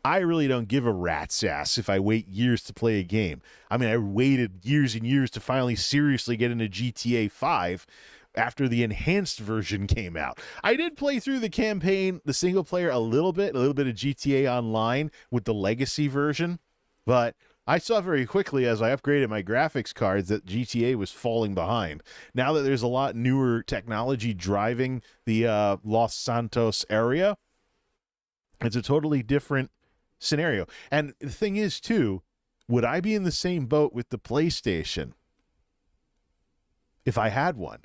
I really don't give a rat's ass if I wait years to play a game. I mean, I waited years and years to finally seriously get into GTA 5 after the enhanced version came out. I did play through the campaign, the single player, a little bit of GTA Online with the legacy version, but I saw very quickly as I upgraded my graphics cards that GTA was falling behind. Now that there's a lot newer technology driving the Los Santos area, it's a totally different scenario. And the thing is, too, would I be in the same boat with the PlayStation if I had one?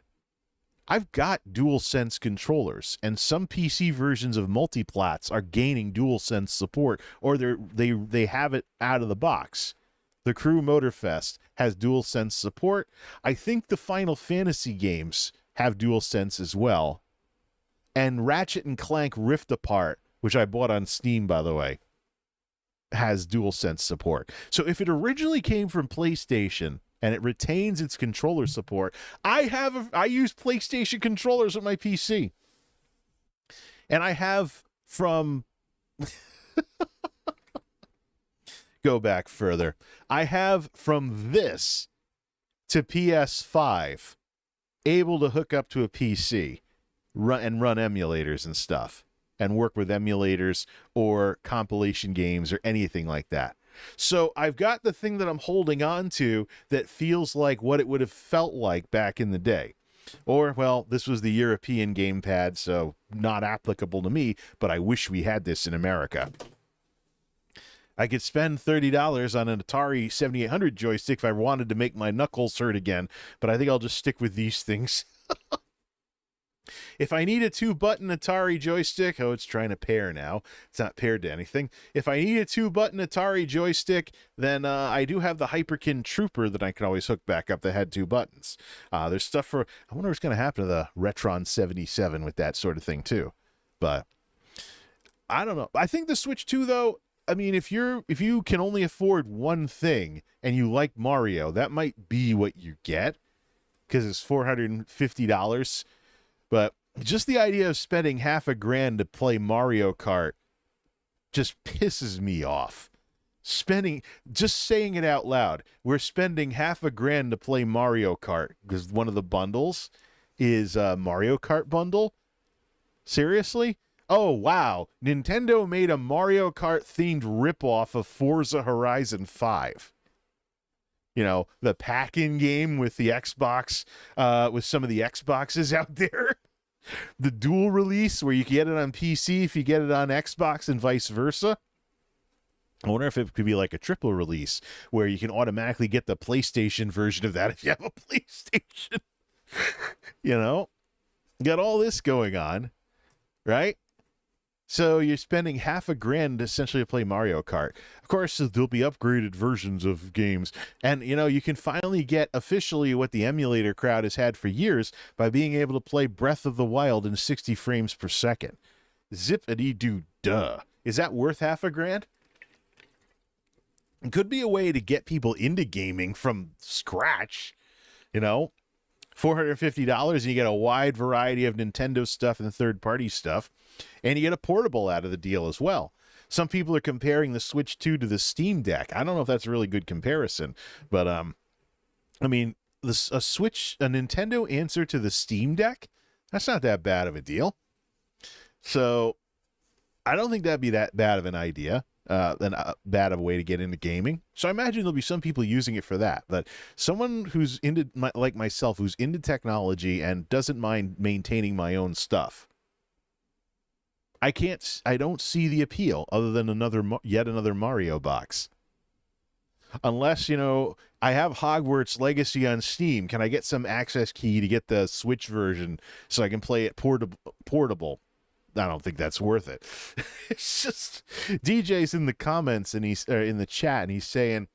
I've got DualSense controllers, and some PC versions of multiplats are gaining DualSense support, or they have it out of the box. The Crew Motorfest has DualSense support. I think the Final Fantasy games have DualSense as well. And Ratchet and Clank Rift Apart, which I bought on Steam, by the way, has DualSense support. So if it originally came from PlayStation and it retains its controller support, I use PlayStation controllers with my PC. And I have from go back further. I have from this to PS5 able to hook up to a PC, run emulators and stuff, and work with emulators or compilation games or anything like that. So I've got the thing that I'm holding on to that feels like what it would have felt like back in the day. Or, well, this was the European gamepad, so not applicable to me, but I wish we had this in America. I could spend $30 on an Atari 7800 joystick if I wanted to make my knuckles hurt again, but I think I'll just stick with these things. If I need a 2-button Atari joystick, oh, it's trying to pair now. It's not paired to anything. If I need a 2-button Atari joystick, then I do have the Hyperkin Trooper that I can always hook back up that had 2 buttons. There's stuff for, I wonder what's going to happen to the Retron 77 with that sort of thing too. But I don't know. I think the Switch 2, though, I mean, if you can only afford one thing and you like Mario, that might be what you get because it's $450. But just the idea of spending $500 to play Mario Kart just pisses me off. Just saying it out loud, we're spending $500 to play Mario Kart because one of the bundles is a Mario Kart bundle. Seriously? Oh, wow. Nintendo made a Mario Kart themed ripoff of Forza Horizon 5. You know, the pack-in game with the Xbox, with some of the Xboxes out there. The dual release where you can get it on PC if you get it on Xbox and vice versa. I wonder if it could be like a triple release where you can automatically get the PlayStation version of that if you have a PlayStation. You know, got all this going on, right? So you're spending $500 essentially to play Mario Kart. Of course, there'll be upgraded versions of games. And, you know, you can finally get officially what the emulator crowd has had for years by being able to play Breath of the Wild in 60 frames per second. Zippity-doo-duh. Is that worth $500? It could be a way to get people into gaming from scratch, you know? $450 and you get a wide variety of Nintendo stuff and third-party stuff. And you get a portable out of the deal as well. Some people are comparing the Switch 2 to the Steam Deck. I don't know if that's a really good comparison, but I mean, a Nintendo answer to the Steam Deck, that's not that bad of a deal. So I don't think that'd be that bad of an idea, bad of a way to get into gaming. So I imagine there'll be some people using it for that. But someone who's like myself, who's into technology and doesn't mind maintaining my own stuff, I don't see the appeal other than yet another Mario box. Unless, you know, I have Hogwarts Legacy on Steam. Can I get some access key to get the Switch version so I can play it portable? I don't think that's worth it. It's just DJ's in the comments and he's in the chat and he's saying,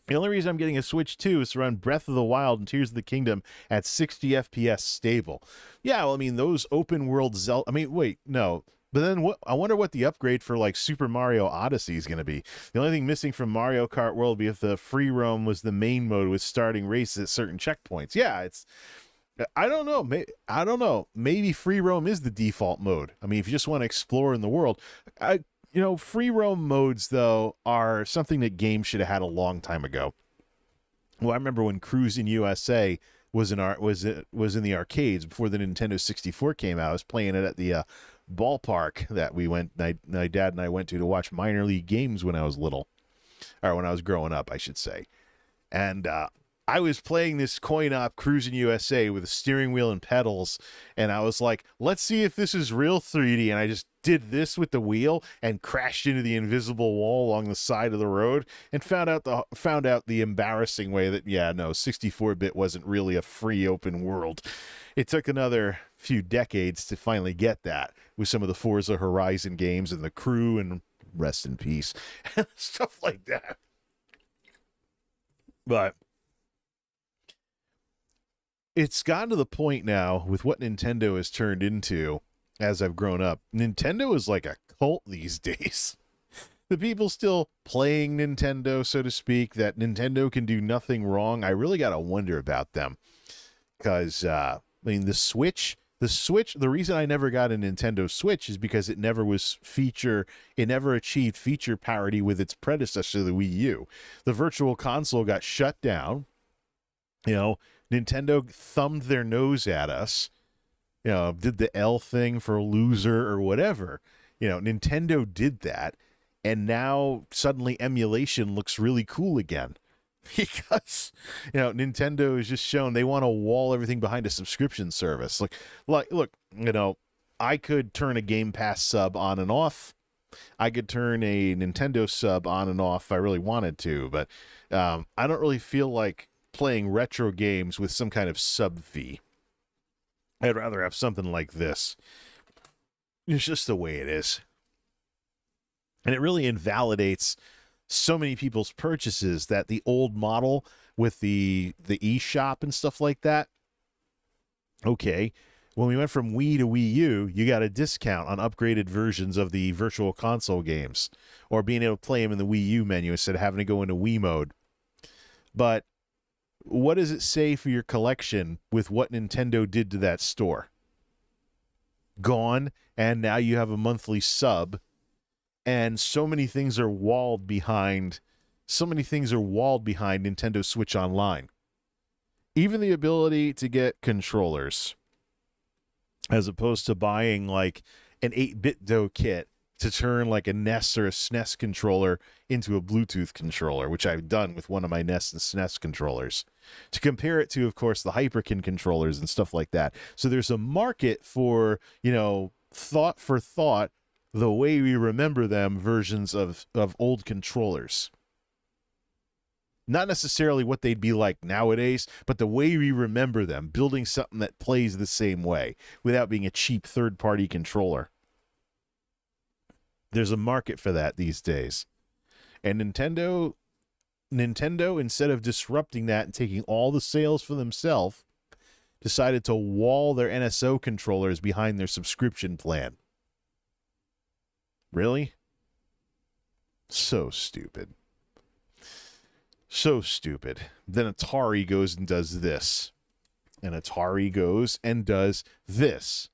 the only reason I'm getting a Switch 2 is to run Breath of the Wild and Tears of the Kingdom at 60 FPS stable. Yeah, well, I mean, those open world Zelda... I mean, wait, no. But then I wonder what the upgrade for, like, Super Mario Odyssey is going to be. The only thing missing from Mario Kart World would be if the free roam was the main mode with starting races at certain checkpoints. Yeah, it's... I don't know. Maybe free roam is the default mode. I mean, if you just want to explore in the world... You know, free roam modes, though, are something that games should have had a long time ago. Well, I remember when Cruisin' USA was in the arcades before the Nintendo 64 came out. I was playing it at the ballpark that my dad and I went to watch minor league games when I was little. Or when I was growing up, I should say. And I was playing this coin-op Cruisin' USA with a steering wheel and pedals, and I was like, let's see if this is real 3D, and I just did this with the wheel and crashed into the invisible wall along the side of the road and found out the embarrassing way that, yeah, no, 64-bit wasn't really a free open world. It took another few decades to finally get that with some of the Forza Horizon games and the Crew and rest in peace, stuff like that. But it's gotten to the point now with what Nintendo has turned into as I've grown up. Nintendo is like a cult these days. The people still playing Nintendo, so to speak, that Nintendo can do nothing wrong. I really got to wonder about them. Because, I mean, the reason I never got a Nintendo Switch is because it never achieved feature parity with its predecessor, the Wii U. The Virtual Console got shut down. You know, Nintendo thumbed their nose at us, did the L thing for loser or whatever. Nintendo did that, and now suddenly emulation looks really cool again. Because Nintendo has just shown they want to wall everything behind a subscription service. Look, I could turn a Game Pass sub on and off. I could turn a Nintendo sub on and off if I really wanted to, but I don't really feel like playing retro games with some kind of sub fee. I'd rather have something like this. It's just the way it is. And it really invalidates so many people's purchases that the old model with the eShop and stuff like that. Okay, when we went from Wii to Wii U, you got a discount on upgraded versions of the Virtual Console games, or being able to play them in the Wii U menu instead of having to go into Wii mode. But what does it say for your collection with what Nintendo did to that store? Gone, and now you have a monthly sub, and so many things are walled behind Nintendo Switch Online. Even the ability to get controllers, as opposed to buying like an 8-bit kit to turn like a NES or a SNES controller into a Bluetooth controller, which I've done with one of my NES and SNES controllers, to compare it to, of course, the Hyperkin controllers and stuff like that. So there's a market for, thought for thought, the way we remember them versions of old controllers. Not necessarily what they'd be like nowadays, but the way we remember them, building something that plays the same way without being a cheap third-party controller. There's a market for that these days. And Nintendo, instead of disrupting that and taking all the sales for themselves, decided to wall their NSO controllers behind their subscription plan. Really? So stupid. So stupid. Then Atari goes and does this. And Atari goes and does this.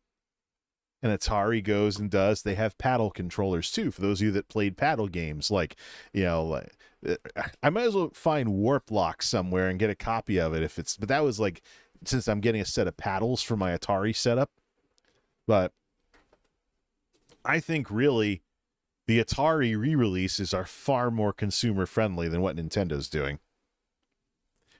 And Atari goes and does, they have paddle controllers too, for those of you that played paddle games. I might as well find Warp Lock somewhere and get a copy of it but that was like, since I'm getting a set of paddles for my Atari setup. But I think really the Atari re-releases are far more consumer friendly than what Nintendo's doing.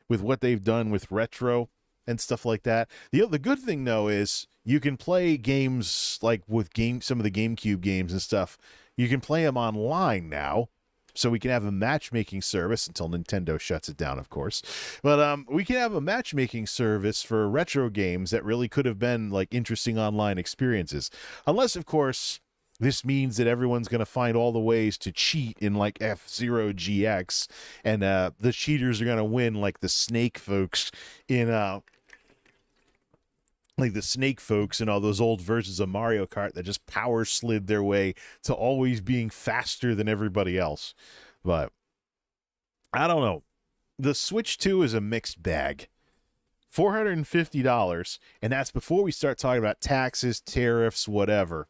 With what they've done with retro and stuff like that. The good thing though is you can play games like with some of the GameCube games and stuff. You can play them online now, so we can have a matchmaking service until Nintendo shuts it down, of course. But we can have a matchmaking service for retro games that really could have been like interesting online experiences, unless, of course, this means that everyone's going to find all the ways to cheat in like F-Zero GX, and the cheaters are going to win like the Snake folks in all those old versions of Mario Kart that just power slid their way to always being faster than everybody else. But I don't know. The Switch 2 is a mixed bag. $450, and that's before we start talking about taxes, tariffs, whatever.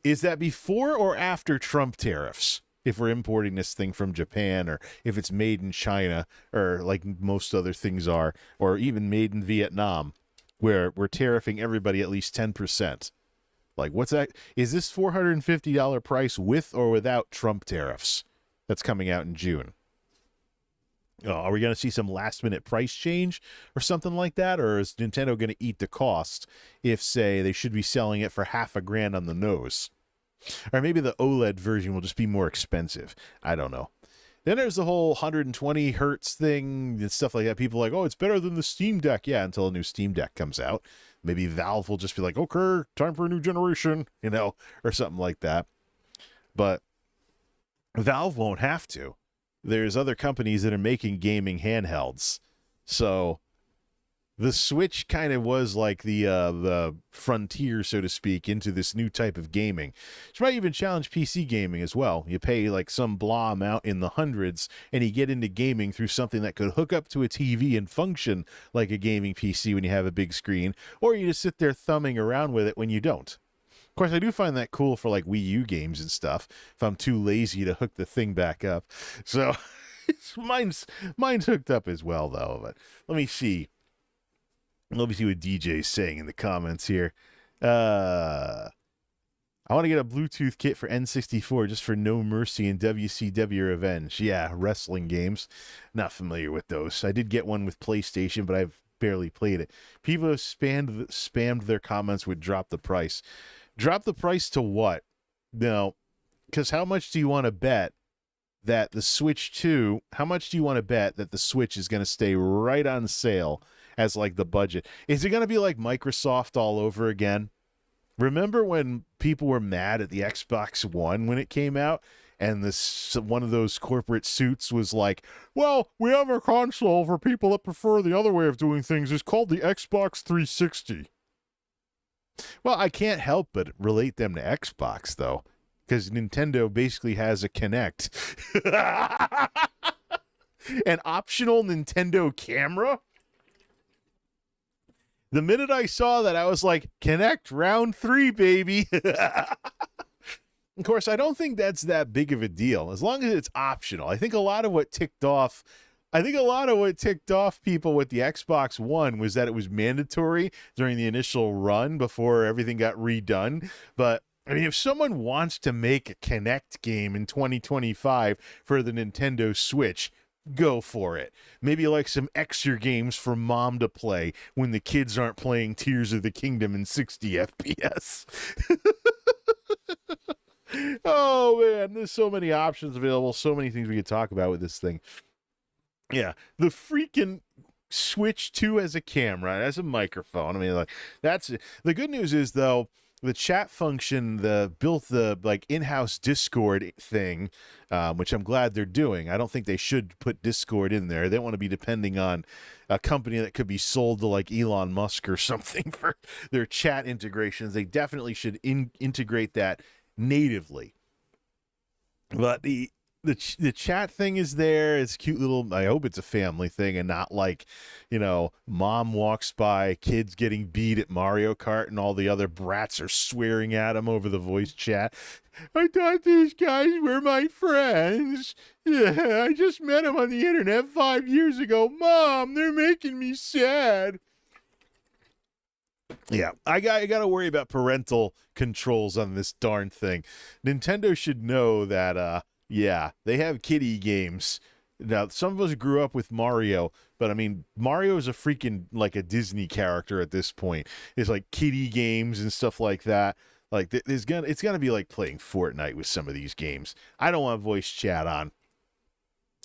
Is that before or after Trump tariffs? If we're importing this thing from Japan, or if it's made in China, or like most other things are, or even made in Vietnam, where we're tariffing everybody at least 10%. Like, what's that? Is this $450 price with or without Trump tariffs that's coming out in June? Are we going to see some last-minute price change or something like that? Or is Nintendo going to eat the cost if, say, they should be selling it for $500,000 on the nose? Or maybe the OLED version will just be more expensive. I don't know. Then there's the whole 120 hertz thing and stuff like that. People are like, oh, it's better than the Steam Deck. Yeah, until a new Steam Deck comes out. Maybe Valve will just be like, okay, time for a new generation, or something like that. But Valve won't have to. There's other companies that are making gaming handhelds. So the Switch kind of was like the frontier, so to speak, into this new type of gaming. Which might even challenge PC gaming as well. You pay like some blah amount in the hundreds, and you get into gaming through something that could hook up to a TV and function like a gaming PC when you have a big screen, or you just sit there thumbing around with it when you don't. Of course, I do find that cool for like Wii U games and stuff, if I'm too lazy to hook the thing back up. So Mine's hooked up as well though. But let me see. Let me see what DJ's saying in the comments here. I want to get a Bluetooth kit for N64 just for No Mercy and WCW Revenge. Yeah, wrestling games. Not familiar with those. I did get one with PlayStation, but I've barely played it. People have spammed their comments with drop the price. Drop the price to what? No, because how much do you want to bet that the Switch 2, how much do you want to bet that the Switch is going to stay right on sale as like the budget? Is it going to be like Microsoft all over again? Remember when people were mad at the Xbox One when it came out, and this one of those corporate suits was like, well, we have a console for people that prefer the other way of doing things. It's called the Xbox 360. Well, I can't help but relate them to Xbox, though, because Nintendo basically has a Kinect. An optional Nintendo camera? The minute I saw that, I was like, Kinect round 3, baby. Of course, I don't think that's that big of a deal, as long as it's optional. I think a lot of what ticked off people with the Xbox One was that it was mandatory during the initial run before everything got redone. But I mean, if someone wants to make a Kinect game in 2025 for the Nintendo Switch, go for it. Maybe like some extra games for mom to play when the kids aren't playing Tears of the Kingdom in 60 FPS. Oh man, there's so many options available, so many things we could talk about with this thing. Yeah, the freaking Switch 2 as a camera, as a microphone. I mean, like, that's the good news is though, the chat function, built the like in-house Discord thing, which I'm glad they're doing. I don't think they should put Discord in there. They don't want to be depending on a company that could be sold to like Elon Musk or something for their chat integrations. They definitely should integrate that natively. But the chat thing is there. It's cute little, I hope it's a family thing and not like, mom walks by, kids getting beat at Mario Kart and all the other brats are swearing at him over the voice chat. I thought these guys were my friends. Yeah, I just met them on the internet 5 years ago. Mom, they're making me sad. Yeah, I got to worry about parental controls on this darn thing. Nintendo should know that, yeah, they have kiddie games. Now, some of us grew up with Mario, but I mean, Mario is a freaking, like a Disney character at this point. It's like kiddie games and stuff like that. Like, it's gonna be like playing Fortnite with some of these games. I don't want voice chat on.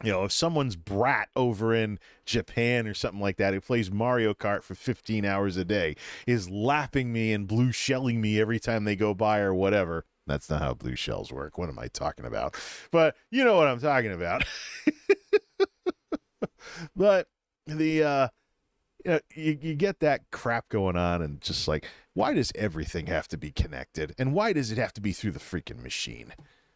If someone's brat over in Japan or something like that who plays Mario Kart for 15 hours a day is lapping me and blue shelling me every time they go by or whatever. That's not how blue shells work. What am I talking about? But you know what I'm talking about. But the you get that crap going on, and just like, why does everything have to be connected? And why does it have to be through the freaking machine?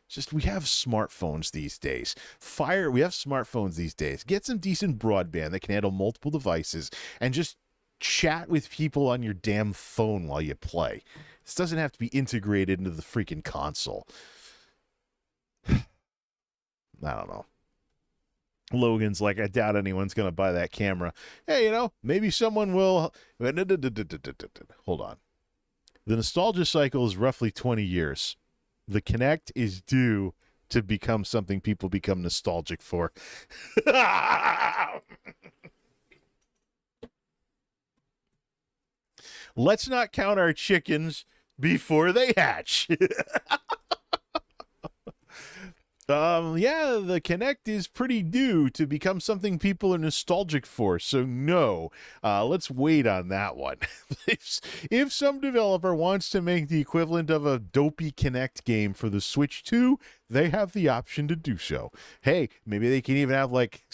Just, we have smartphones these days. We have smartphones these days. Get some decent broadband that can handle multiple devices and just chat with people on your damn phone while you play. This doesn't have to be integrated into the freaking console. I don't know. Logan's like, I doubt anyone's going to buy that camera. Hey, maybe someone will. Hold on. The nostalgia cycle is roughly 20 years. The Kinect is due to become something people become nostalgic for. Let's not count our chickens before they hatch. Yeah, the Kinect is pretty due to become something people are nostalgic for, so no. Let's wait on that one. If some developer wants to make the equivalent of a dopey Kinect game for the Switch 2, they have the option to do so. Hey, maybe they can even have like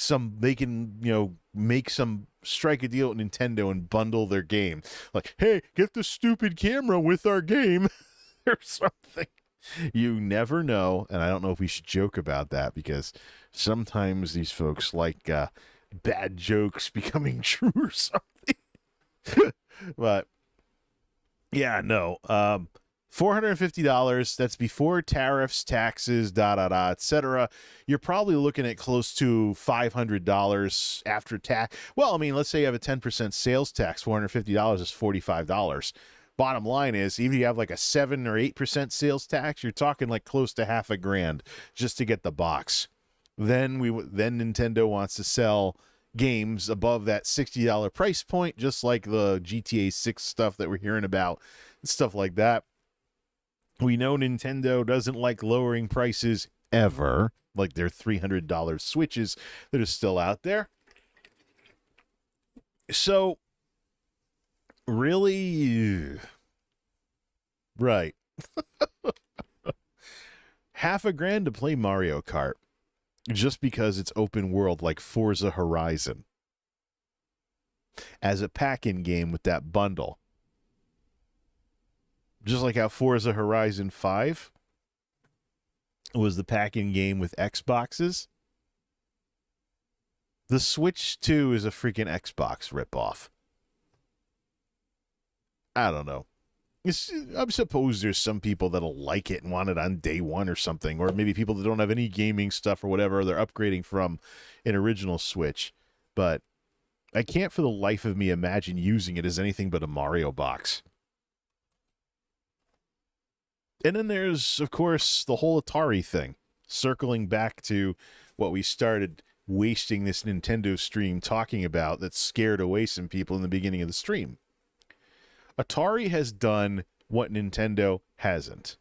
make some, strike a deal with Nintendo and bundle their game. Like, hey, get the stupid camera with our game or something. You never know, and I don't know if we should joke about that, because sometimes these folks like bad jokes becoming true or something. But yeah, no. $450. That's before tariffs, taxes, etc. You're probably looking at close to $500 after tax. Well, I mean, let's say you have a 10% sales tax. $450 is $45. Bottom line is, even if you have like a 7 or 8% sales tax, you're talking like close to $500 just to get the box. Then Nintendo wants to sell games above that $60 price point, just like the GTA 6 stuff that we're hearing about and stuff like that. We know Nintendo doesn't like lowering prices ever, like their $300 Switches that are still out there. So, really, right. $500 to play Mario Kart just because it's open world like Forza Horizon as a pack-in game with that bundle. Just like how Forza Horizon 5 was the pack-in game with Xboxes. The Switch 2 is a freaking Xbox ripoff. I don't know. I suppose there's some people that'll like it and want it on day one or something. Or maybe people that don't have any gaming stuff or whatever they're upgrading from an original Switch. But I can't for the life of me imagine using it as anything but a Mario box. And then there's, of course, the whole Atari thing. Circling back to what we started wasting this Nintendo stream talking about that scared away some people in the beginning of the stream. Atari has done what Nintendo hasn't.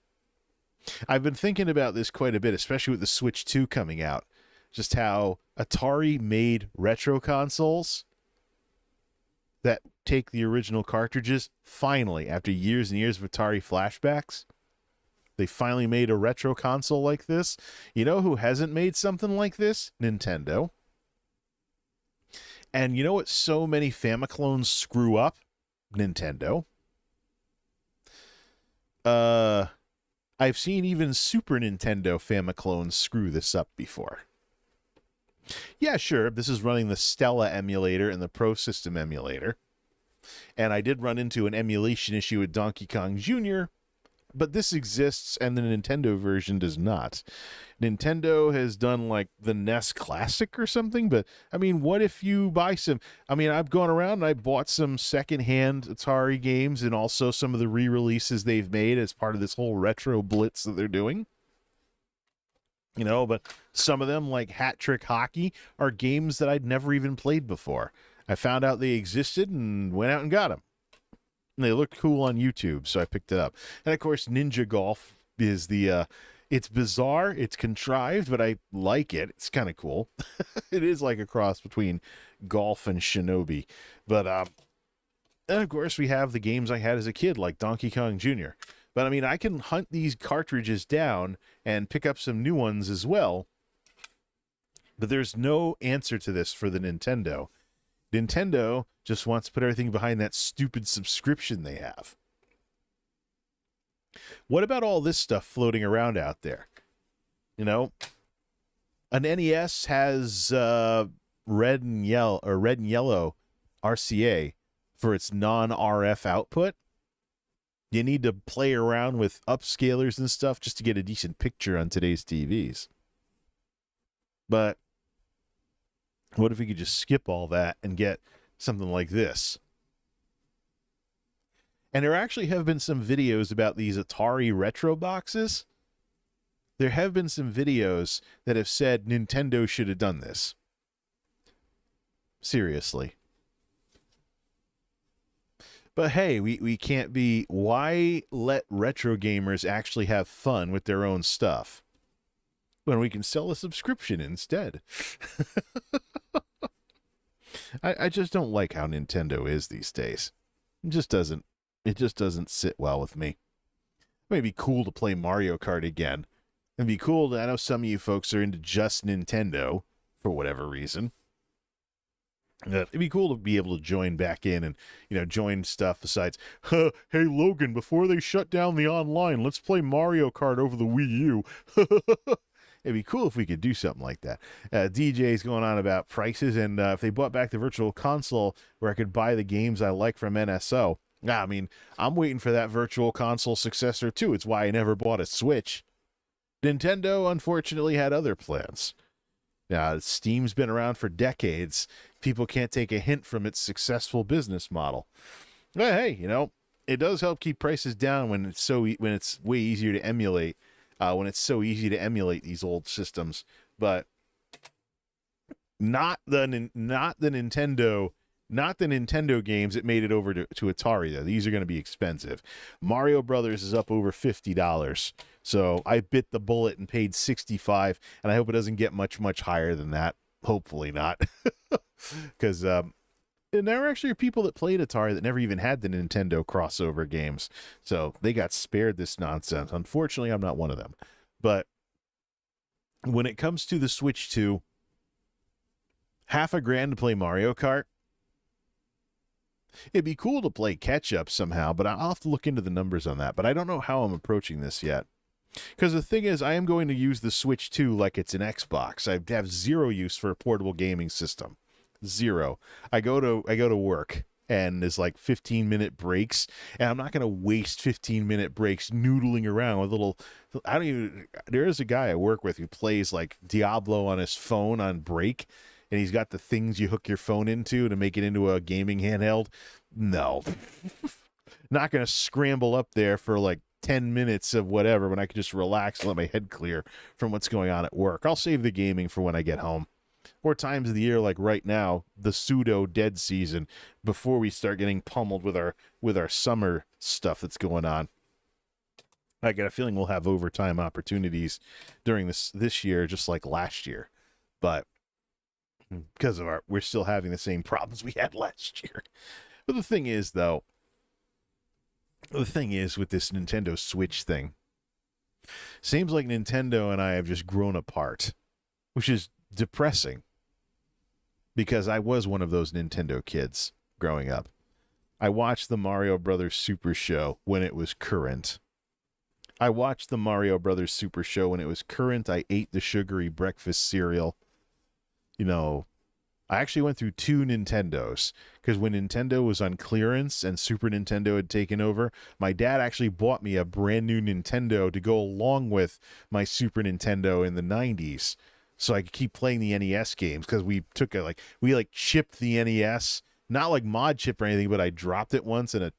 I've been thinking about this quite a bit, especially with the Switch 2 coming out. Just how Atari made retro consoles that take the original cartridges, finally, after years and years of Atari flashbacks. They finally made a retro console like this. You know who hasn't made something like this? Nintendo. And you know what so many Famiclones screw up? Nintendo. I've seen even Super Nintendo Famiclones screw this up before. Yeah, sure, this is running the Stella emulator and the Pro System emulator. And I did run into an emulation issue with Donkey Kong Jr., but this exists and the Nintendo version does not. Nintendo has done like the NES Classic or something, but I mean, what if you buy some? I mean, I've gone around and I bought some secondhand Atari games and also some of the re-releases they've made as part of this whole retro blitz that they're doing. You know, but some of them, like Hat Trick Hockey, are games that I'd never even played before. I found out they existed and went out and got them. And they looked cool on YouTube, so I picked it up. And, of course, Ninja Golf is the, it's bizarre, it's contrived, but I like it. It's kind of cool. It is like a cross between golf and Shinobi. But, and, of course, we have the games I had as a kid, like Donkey Kong Jr. But, I mean, I can hunt these cartridges down and pick up some new ones as well. But there's no answer to this for the Nintendo. Nintendo just wants to put everything behind that stupid subscription they have. What about all this stuff floating around out there? You know, an NES has red and yellow RCA for its non-RF output. You need to play around with upscalers and stuff just to get a decent picture on today's TVs. But what if we could just skip all that and get something like this? And there actually have been some videos about these Atari retro boxes. There have been some videos that have said Nintendo should have done this. Seriously. But hey, we can't be... Why let retro gamers actually have fun with their own stuff when we can sell a subscription instead? I just don't like how Nintendo is these days. It just doesn't sit well with me. It may be cool to play Mario Kart again. It'd be cool to, I know some of you folks are into just Nintendo for whatever reason. It'd be cool to be able to join back in and, you know, join stuff besides, hey, Logan, before they shut down the online, let's play Mario Kart over the Wii U. It'd be cool if we could do something like that. DJ's going on about prices, and if they brought back the virtual console where I could buy the games I like from NSO, I mean, I'm waiting for that virtual console successor too. It's why I never bought a Switch. Nintendo, unfortunately, had other plans. Steam's been around for decades. People can't take a hint from its successful business model. But hey, it does help keep prices down when it's way easier to emulate. When it's so easy to emulate these old systems, but not the Nintendo games that made it over to Atari, though. These are going to be expensive. Mario Brothers is up over $50. So I bit the bullet and paid $65, and I hope it doesn't get much higher than that. Hopefully not. Because there actually are people that played Atari that never even had the Nintendo crossover games. So they got spared this nonsense. Unfortunately, I'm not one of them. But when it comes to the Switch 2, $50,000 to play Mario Kart. It'd be cool to play catch-up somehow, but I'll have to look into the numbers on that. But I don't know how I'm approaching this yet. Because the thing is, I am going to use the Switch 2 like it's an Xbox. I have zero use for a portable gaming system. Zero. I go to work, and there's like 15-minute breaks, and I'm not going to waste 15-minute breaks noodling around with there is a guy I work with who plays like Diablo on his phone on break, and he's got the things you hook your phone into to make it into a gaming handheld. No. Not going to scramble up there for like 10 minutes of whatever when I can just relax and let my head clear from what's going on at work. I'll save the gaming for when I get home. Or times of the year like right now, the pseudo dead season, before we start getting pummeled with our summer stuff that's going on. I got a feeling we'll have overtime opportunities during this year just like last year. But because we're still having the same problems we had last year. But the thing is with this Nintendo Switch thing, seems like Nintendo and I have just grown apart, which is depressing because I was one of those Nintendo kids growing up. I watched the Mario Brothers Super Show when it was current. I ate the sugary breakfast cereal. I actually went through two Nintendos because when Nintendo was on clearance and Super Nintendo had taken over, my dad actually bought me a brand new Nintendo to go along with my Super Nintendo in the 90s so I could keep playing the NES games because we chipped the NES, not like mod chip or anything, but I dropped it once and a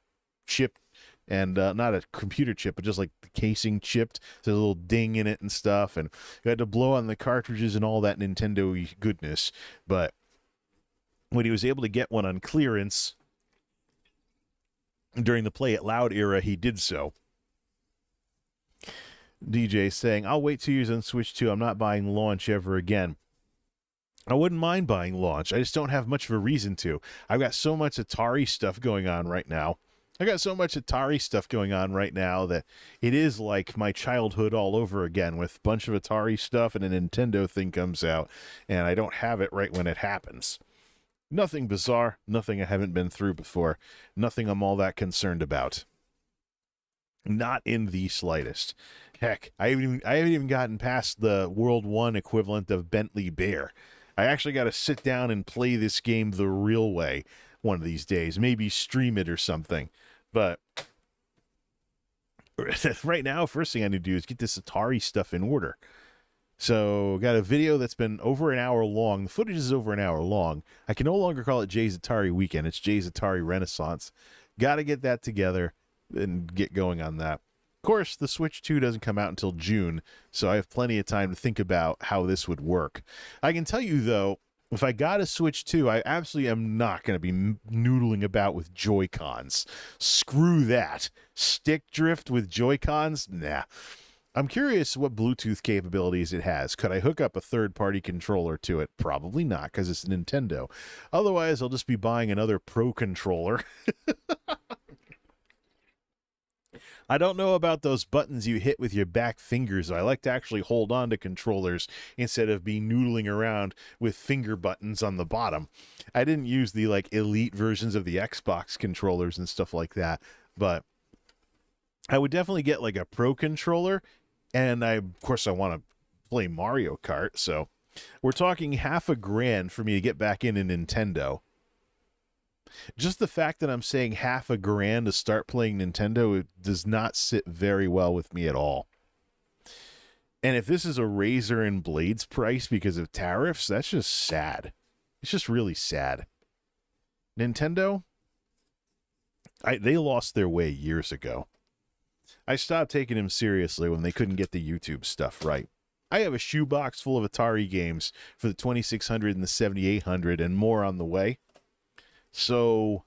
chip, and not a computer chip, but just like the casing chipped. There's a little ding in it and stuff, and you had to blow on the cartridges and all that Nintendo goodness. But when he was able to get one on clearance during the Play It Loud era, he did so. DJ saying, I'll wait 2 years on Switch 2. I'm not buying launch ever again. I wouldn't mind buying launch. I just don't have much of a reason to. I've got so much Atari stuff going on right now that it is like my childhood all over again with a bunch of Atari stuff and a Nintendo thing comes out, and I don't have it right when it happens. Nothing bizarre, nothing I haven't been through before, nothing I'm all that concerned about. Not in the slightest. Heck, I haven't even gotten past the World 1 equivalent of Bentley Bear. I actually got to sit down and play this game the real way one of these days. Maybe stream it or something. But right now, first thing I need to do is get this Atari stuff in order. So, got a video that's been over an hour long. The footage is over an hour long. I can no longer call it Jay's Atari Weekend. It's Jay's Atari Renaissance. Got to get that together and get going on that. Of course, the Switch 2 doesn't come out until June, so I have plenty of time to think about how this would work. I can tell you, though, if I got a Switch 2, I absolutely am not going to be noodling about with Joy-Cons. Screw that. Stick drift with Joy-Cons? Nah. I'm curious what Bluetooth capabilities it has. Could I hook up a third-party controller to it? Probably not, because it's Nintendo. Otherwise, I'll just be buying another Pro controller. I don't know about those buttons you hit with your back fingers. I like to actually hold on to controllers instead of be noodling around with finger buttons on the bottom. I didn't use the elite versions of the Xbox controllers and stuff like that, but I would definitely get a Pro controller, and of course I want to play Mario Kart, so we're talking $50,000 for me to get back in a Nintendo. Just the fact that I'm saying half a grand to start playing Nintendo, it does not sit very well with me at all. And if this is a razor and blades price because of tariffs, that's just sad. It's just really sad. Nintendo, they lost their way years ago. I stopped taking them seriously when they couldn't get the YouTube stuff right. I have a shoebox full of Atari games for the 2600 and the 7800 and more on the way. So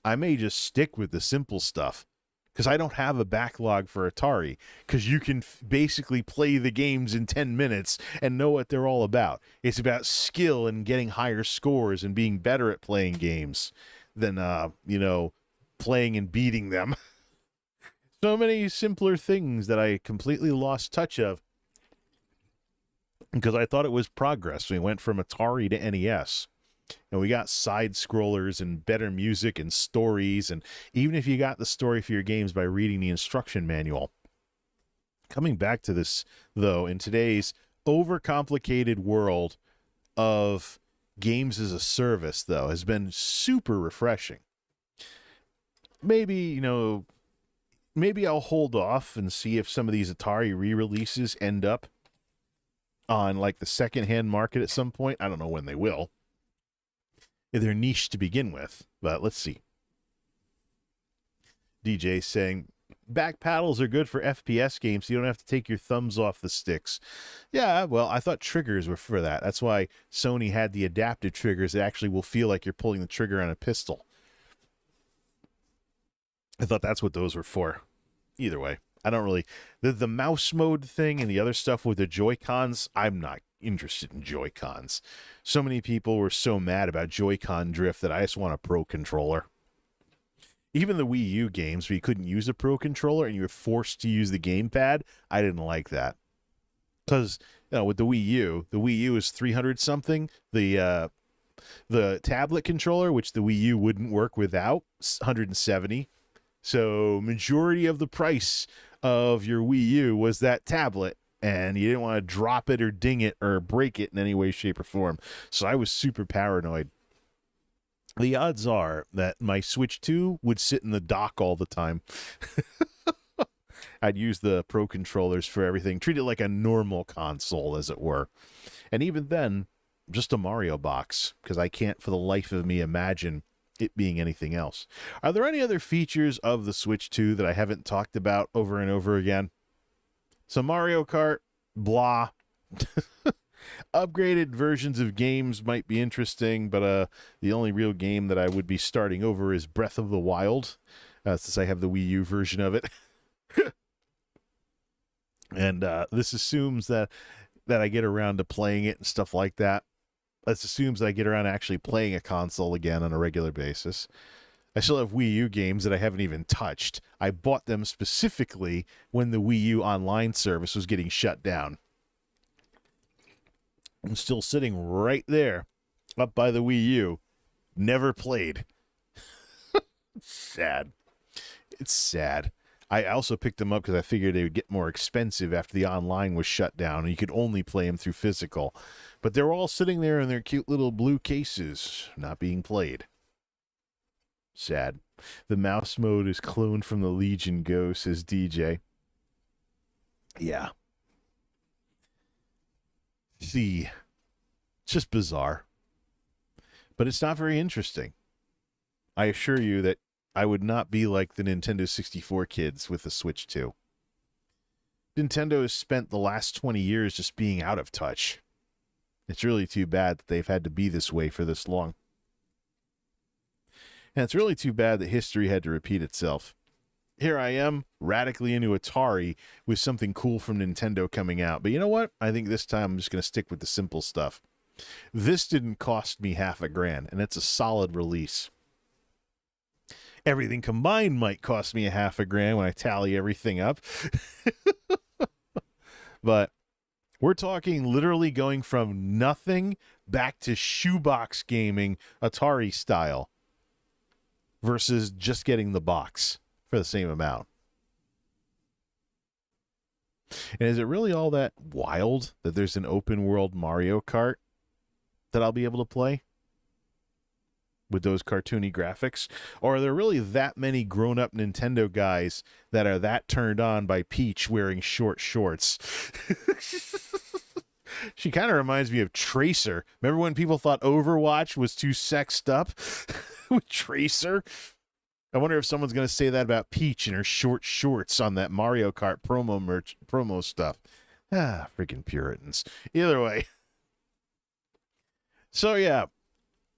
I may just stick with the simple stuff because I don't have a backlog for Atari, because you can basically play the games in 10 minutes and know what they're all about. It's about skill and getting higher scores and being better at playing games than, playing and beating them. So many simpler things that I completely lost touch of because I thought it was progress. We went from Atari to NES. And we got side scrollers and better music and stories. And even if you got the story for your games by reading the instruction manual. Coming back to this, though, in today's overcomplicated world of games as a service, though, has been super refreshing. Maybe I'll hold off and see if some of these Atari re-releases end up on like the secondhand market at some point. I don't know when they will. They're niche to begin with, but let's see. DJ saying, back paddles are good for FPS games, so you don't have to take your thumbs off the sticks. Yeah, well, I thought triggers were for that. That's why Sony had the adaptive triggers that actually will feel like you're pulling the trigger on a pistol. I thought that's what those were for. Either way, I don't really... The mouse mode thing and the other stuff with the Joy-Cons, I'm not interested in Joy-Cons. So many people were so mad about Joy-Con drift that I just want a Pro Controller. Even the Wii U games where you couldn't use a Pro Controller and you were forced to use the gamepad, I didn't like that. Because, with the Wii U is 300 something. The tablet controller, which the Wii U wouldn't work without, 170. So majority of the price of your Wii U was that tablet, and you didn't want to drop it or ding it or break it in any way, shape, or form. So I was super paranoid. The odds are that my Switch 2 would sit in the dock all the time. I'd use the Pro controllers for everything, treat it like a normal console, as it were. And even then, just a Mario box, because I can't for the life of me imagine it being anything else. Are there any other features of the Switch 2 that I haven't talked about over and over again? So Mario Kart, blah. Upgraded versions of games might be interesting, but the only real game that I would be starting over is Breath of the Wild, since I have the Wii U version of it. And this assumes that I get around to playing it and stuff like that. This assumes that I get around to actually playing a console again on a regular basis. I still have Wii U games that I haven't even touched. I bought them specifically when the Wii U online service was getting shut down. I'm still sitting right there, up by the Wii U. Never played. Sad. It's sad. I also picked them up because I figured they would get more expensive after the online was shut down and you could only play them through physical. But they're all sitting there in their cute little blue cases, not being played. Sad. The mouse mode is cloned from the Legion Go, says DJ. Yeah. See, it's just bizarre. But it's not very interesting. I assure you that I would not be like the Nintendo 64 kids with the Switch 2. Nintendo has spent the last 20 years just being out of touch. It's really too bad that they've had to be this way for this long. And it's really too bad that history had to repeat itself. Here I am, radically into Atari with something cool from Nintendo coming out. But you know what? I think this time I'm just going to stick with the simple stuff. This didn't cost me $1,000, and it's a solid release. Everything combined might cost me $1,000 when I tally everything up. But we're talking literally going from nothing back to shoebox gaming Atari style versus just getting the box for the same amount. And is it really all that wild that there's an open world Mario Kart that I'll be able to play? with those cartoony graphics? Or are there really that many grown-up Nintendo guys that are that turned on by Peach wearing short shorts? She kind of reminds me of Tracer. Remember when people thought Overwatch was too sexed up with Tracer? I wonder if someone's going to say that about Peach and her short shorts on that Mario Kart promo stuff. Ah, freaking Puritans. Either way. So yeah,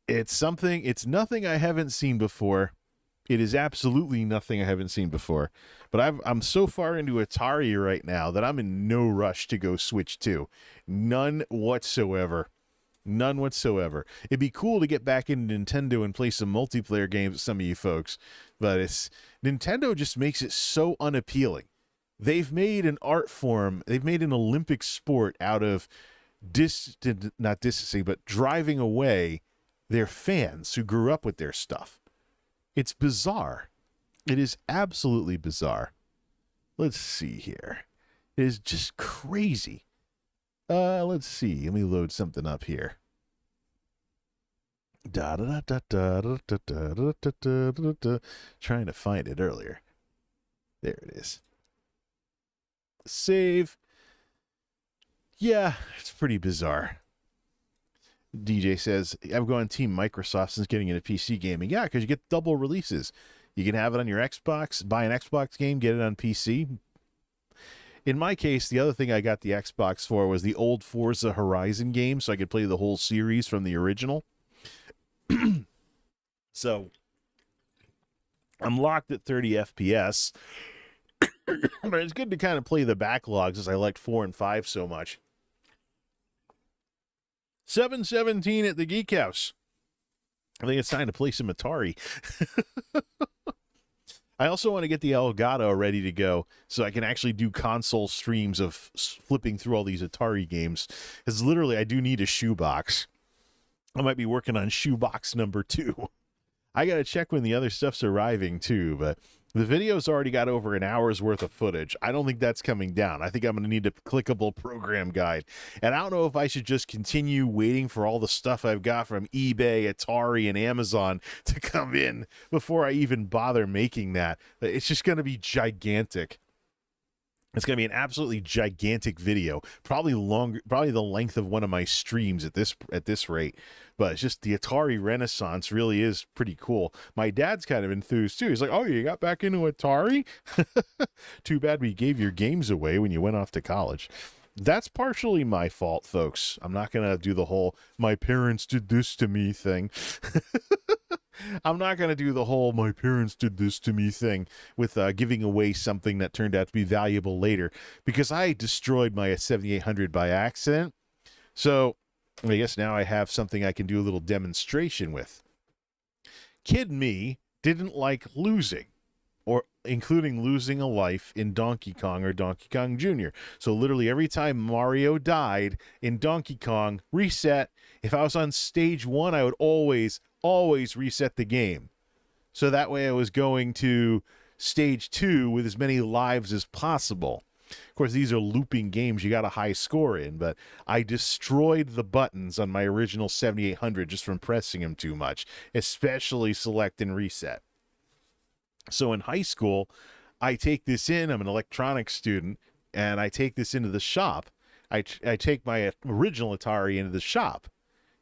it's nothing I haven't seen before. It is absolutely nothing I haven't seen before. But I'm so far into Atari right now that I'm in no rush to go switch to. None whatsoever. None whatsoever. It'd be cool to get back into Nintendo and play some multiplayer games with some of you folks. But Nintendo just makes it so unappealing. They've made an art form. They've made an Olympic sport out of not distancing, but driving away their fans who grew up with their stuff. It's bizarre. It is absolutely bizarre. Let's see here. It is just crazy. Let's see. Let me load something up here. Trying to find it earlier. There it is. Save. Yeah, it's pretty bizarre. DJ says, I've gone Team Microsoft since getting into PC gaming. Yeah, because you get double releases. You can have it on your Xbox, buy an Xbox game, get it on PC. In my case, the other thing I got the Xbox for was the old Forza Horizon game, so I could play the whole series from the original. So, I'm locked at 30 FPS. But it's good to kind of play the backlogs as I liked 4 and 5 so much. 7:17 at the Geek House. I think it's time to play some Atari. I also want to get the Elgato ready to go so I can actually do console streams of flipping through all these Atari games. Because literally, I do need a shoebox. I might be working on shoebox number 2. I got to check when the other stuff's arriving, too. But the video's already got over an hour's worth of footage. I don't think that's coming down. I think I'm going to need a clickable program guide. And I don't know if I should just continue waiting for all the stuff I've got from eBay, Atari, and Amazon to come in before I even bother making that. It's just going to be gigantic. It's going to be an absolutely gigantic video, probably the length of one of my streams at this rate. But it's just the Atari Renaissance really is pretty cool. My dad's kind of enthused too. He's like, "Oh, you got back into Atari? Too bad we gave your games away when you went off to college." That's partially my fault, folks. I'm not going to do the whole "my parents did this to me" thing. I'm not going to do the whole "my parents did this to me" thing with giving away something that turned out to be valuable later, because I destroyed my 7800 by accident. So I guess now I have something I can do a little demonstration with. Kid me didn't like losing, or including losing a life in Donkey Kong or Donkey Kong Jr. So literally every time Mario died in Donkey Kong, reset. If I was on stage 1, I would always reset the game. So that way I was going to stage 2 with as many lives as possible. Of course, these are looping games you got a high score in, but I destroyed the buttons on my original 7800 just from pressing them too much, especially select and reset. So in high school, I take this in. I'm an electronics student, and I take this into the shop. I take my original Atari into the shop,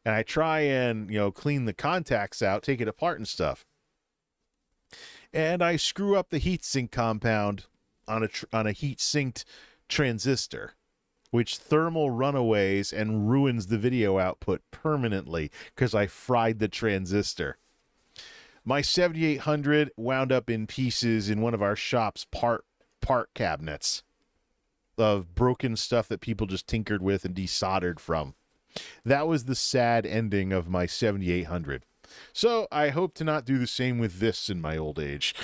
and I try and, clean the contacts out, take it apart and stuff. And I screw up the heatsink compound on a heat-sinked transistor, which thermal runaways and ruins the video output permanently because I fried the transistor. My 7800 wound up in pieces in one of our shop's part cabinets of broken stuff that people just tinkered with and desoldered from. That was the sad ending of my 7800. So I hope to not do the same with this in my old age.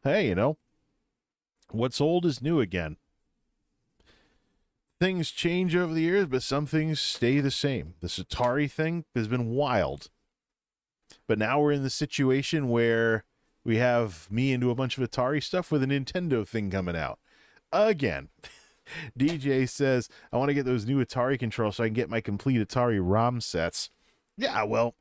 Hey, what's old is new again. Things change over the years, but some things stay the same. This Atari thing has been wild. But now we're in the situation where we have me into a bunch of Atari stuff with a Nintendo thing coming out. Again. DJ says, I want to get those new Atari controls so I can get my complete Atari ROM sets. Yeah, well,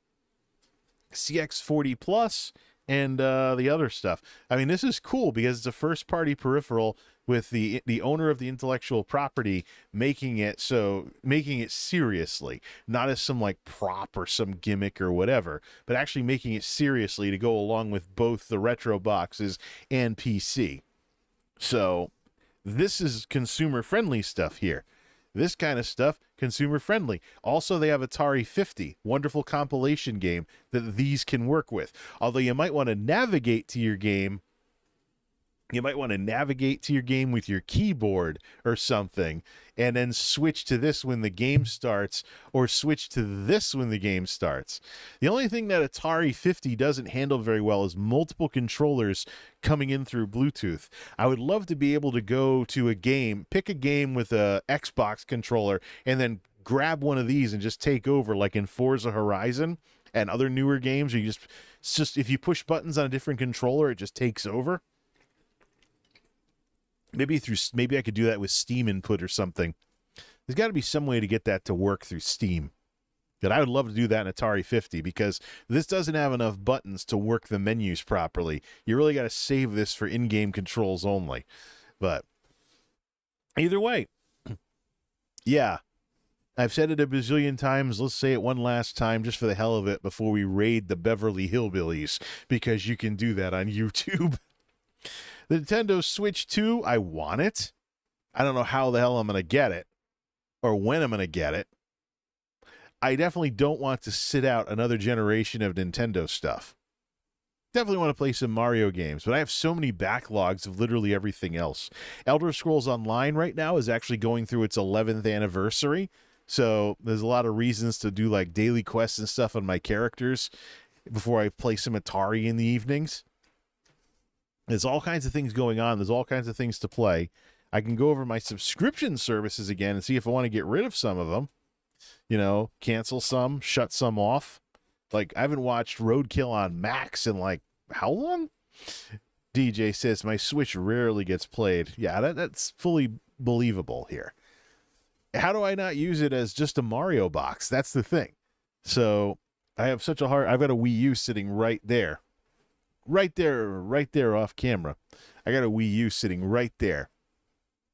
CX40 Plus and the other stuff. I mean, this is cool because it's a first-party peripheral with the owner of the intellectual property making it seriously, not as some like prop or some gimmick or whatever, but actually making it seriously to go along with both the retro boxes and PC. So this is consumer-friendly stuff here. This kind of stuff, consumer-friendly. Also, they have Atari 50, wonderful compilation game that these can work with. Although you might want to navigate to your game. You might want to navigate to your game with your keyboard or something, and then switch to this when the game starts, or switch to this when the game starts. The only thing that Atari 50 doesn't handle very well is multiple controllers coming in through Bluetooth. I would love to be able to go to a game, pick a game with a Xbox controller, and then grab one of these and just take over, like in Forza Horizon and other newer games. It's just if you push buttons on a different controller, it just takes over. Maybe I could do that with Steam input or something. There's got to be some way to get that to work through Steam. But I would love to do that in Atari 50 because this doesn't have enough buttons to work the menus properly. You really got to save this for in-game controls only. But either way, yeah, I've said it a bazillion times. Let's say it one last time just for the hell of it before we raid the Beverly Hillbillies, because you can do that on YouTube. The Nintendo Switch 2, I want it. I don't know how the hell I'm going to get it or when I'm going to get it. I definitely don't want to sit out another generation of Nintendo stuff. Definitely want to play some Mario games, but I have so many backlogs of literally everything else. Elder Scrolls Online right now is actually going through its 11th anniversary, so there's a lot of reasons to do like daily quests and stuff on my characters before I play some Atari in the evenings. There's all kinds of things going on. There's all kinds of things to play. I can go over my subscription services again and see if I want to get rid of some of them. You know, cancel some, shut some off. Like, I haven't watched Roadkill on Max in, like, how long? DJ says, my Switch rarely gets played. Yeah, that's fully believable here. How do I not use it as just a Mario box? That's the thing. So, I've got a Wii U sitting right there. Right there off camera. I got a Wii U sitting right there.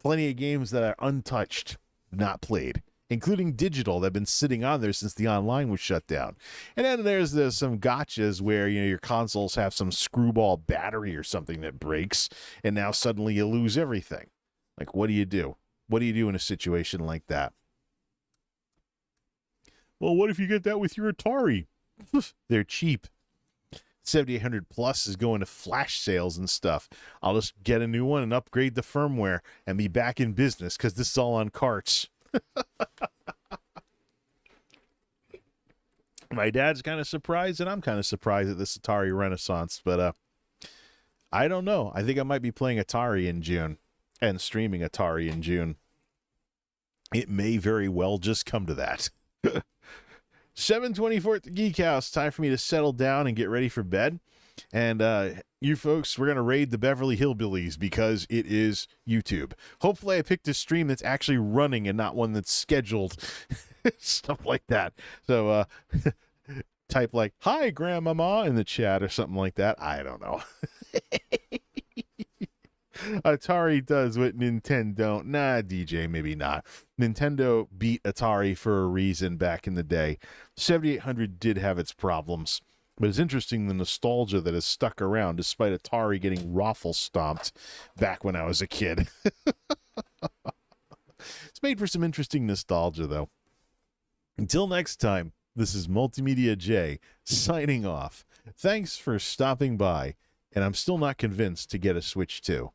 Plenty of games that are untouched, not played, including digital that have been sitting on there since the online was shut down. And then there's some gotchas where, you know, your consoles have some screwball battery or something that breaks, and now suddenly you lose everything. Like, what do you do? What do you do in a situation like that? Well, what if you get that with your Atari? They're cheap. 7800 Plus is going to flash sales and stuff. I'll just get a new one and upgrade the firmware and be back in business because this is all on carts. My dad's kind of surprised and I'm kind of surprised at this Atari Renaissance, but I don't know. I think I might be playing Atari in June and streaming Atari in June. It may very well just come to that. 7:24 at the Geek House. Time for me to settle down and get ready for bed. And you folks, we're going to raid the Beverly Hillbillies because it is YouTube. Hopefully I picked a stream that's actually running and not one that's scheduled. Stuff like that. So type like, hi, Grandmama in the chat or something like that. I don't know. Atari does what Nintendo don't. Nah, DJ, maybe not. Nintendo beat Atari for a reason back in the day. 7800 did have its problems, but it's interesting the nostalgia that has stuck around despite Atari getting raffle stomped back when I was a kid. It's made for some interesting nostalgia, though. Until next time, this is Multimedia J signing off. Thanks for stopping by, and I'm still not convinced to get a Switch 2.